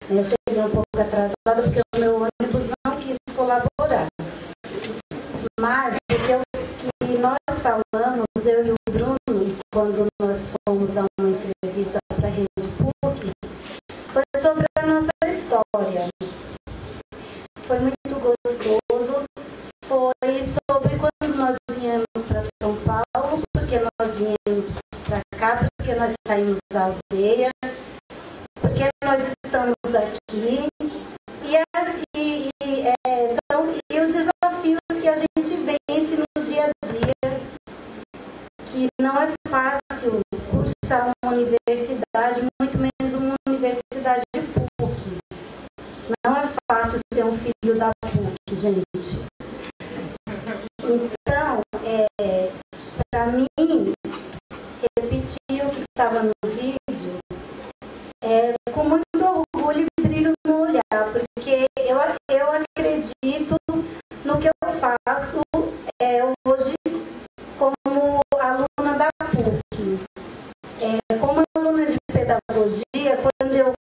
Eu cheguei um pouco atrasada porque o meu ônibus não quis colaborar. Mas o que nós falamos, eu e o Bruno, quando nós fomos dar uma entrevista para a Rede PUC, foi sobre a nossa história. Foi muito gostoso. Foi sobre quando nós viemos para São Paulo, porque nós viemos para cá, porque nós saímos da aldeia, porque nós estamos aqui. E os desafios que a gente vence no dia a dia, que não é fácil cursar uma universidade, muito menos uma universidade PUC. Não é fácil ser um filho da PUC, gente. Então, para mim, repetir o que estava no vídeo, com muito orgulho e brilho no olhar, porque eu acredito no que eu faço hoje como aluna da PUC. Como aluna de pedagogia, quando eu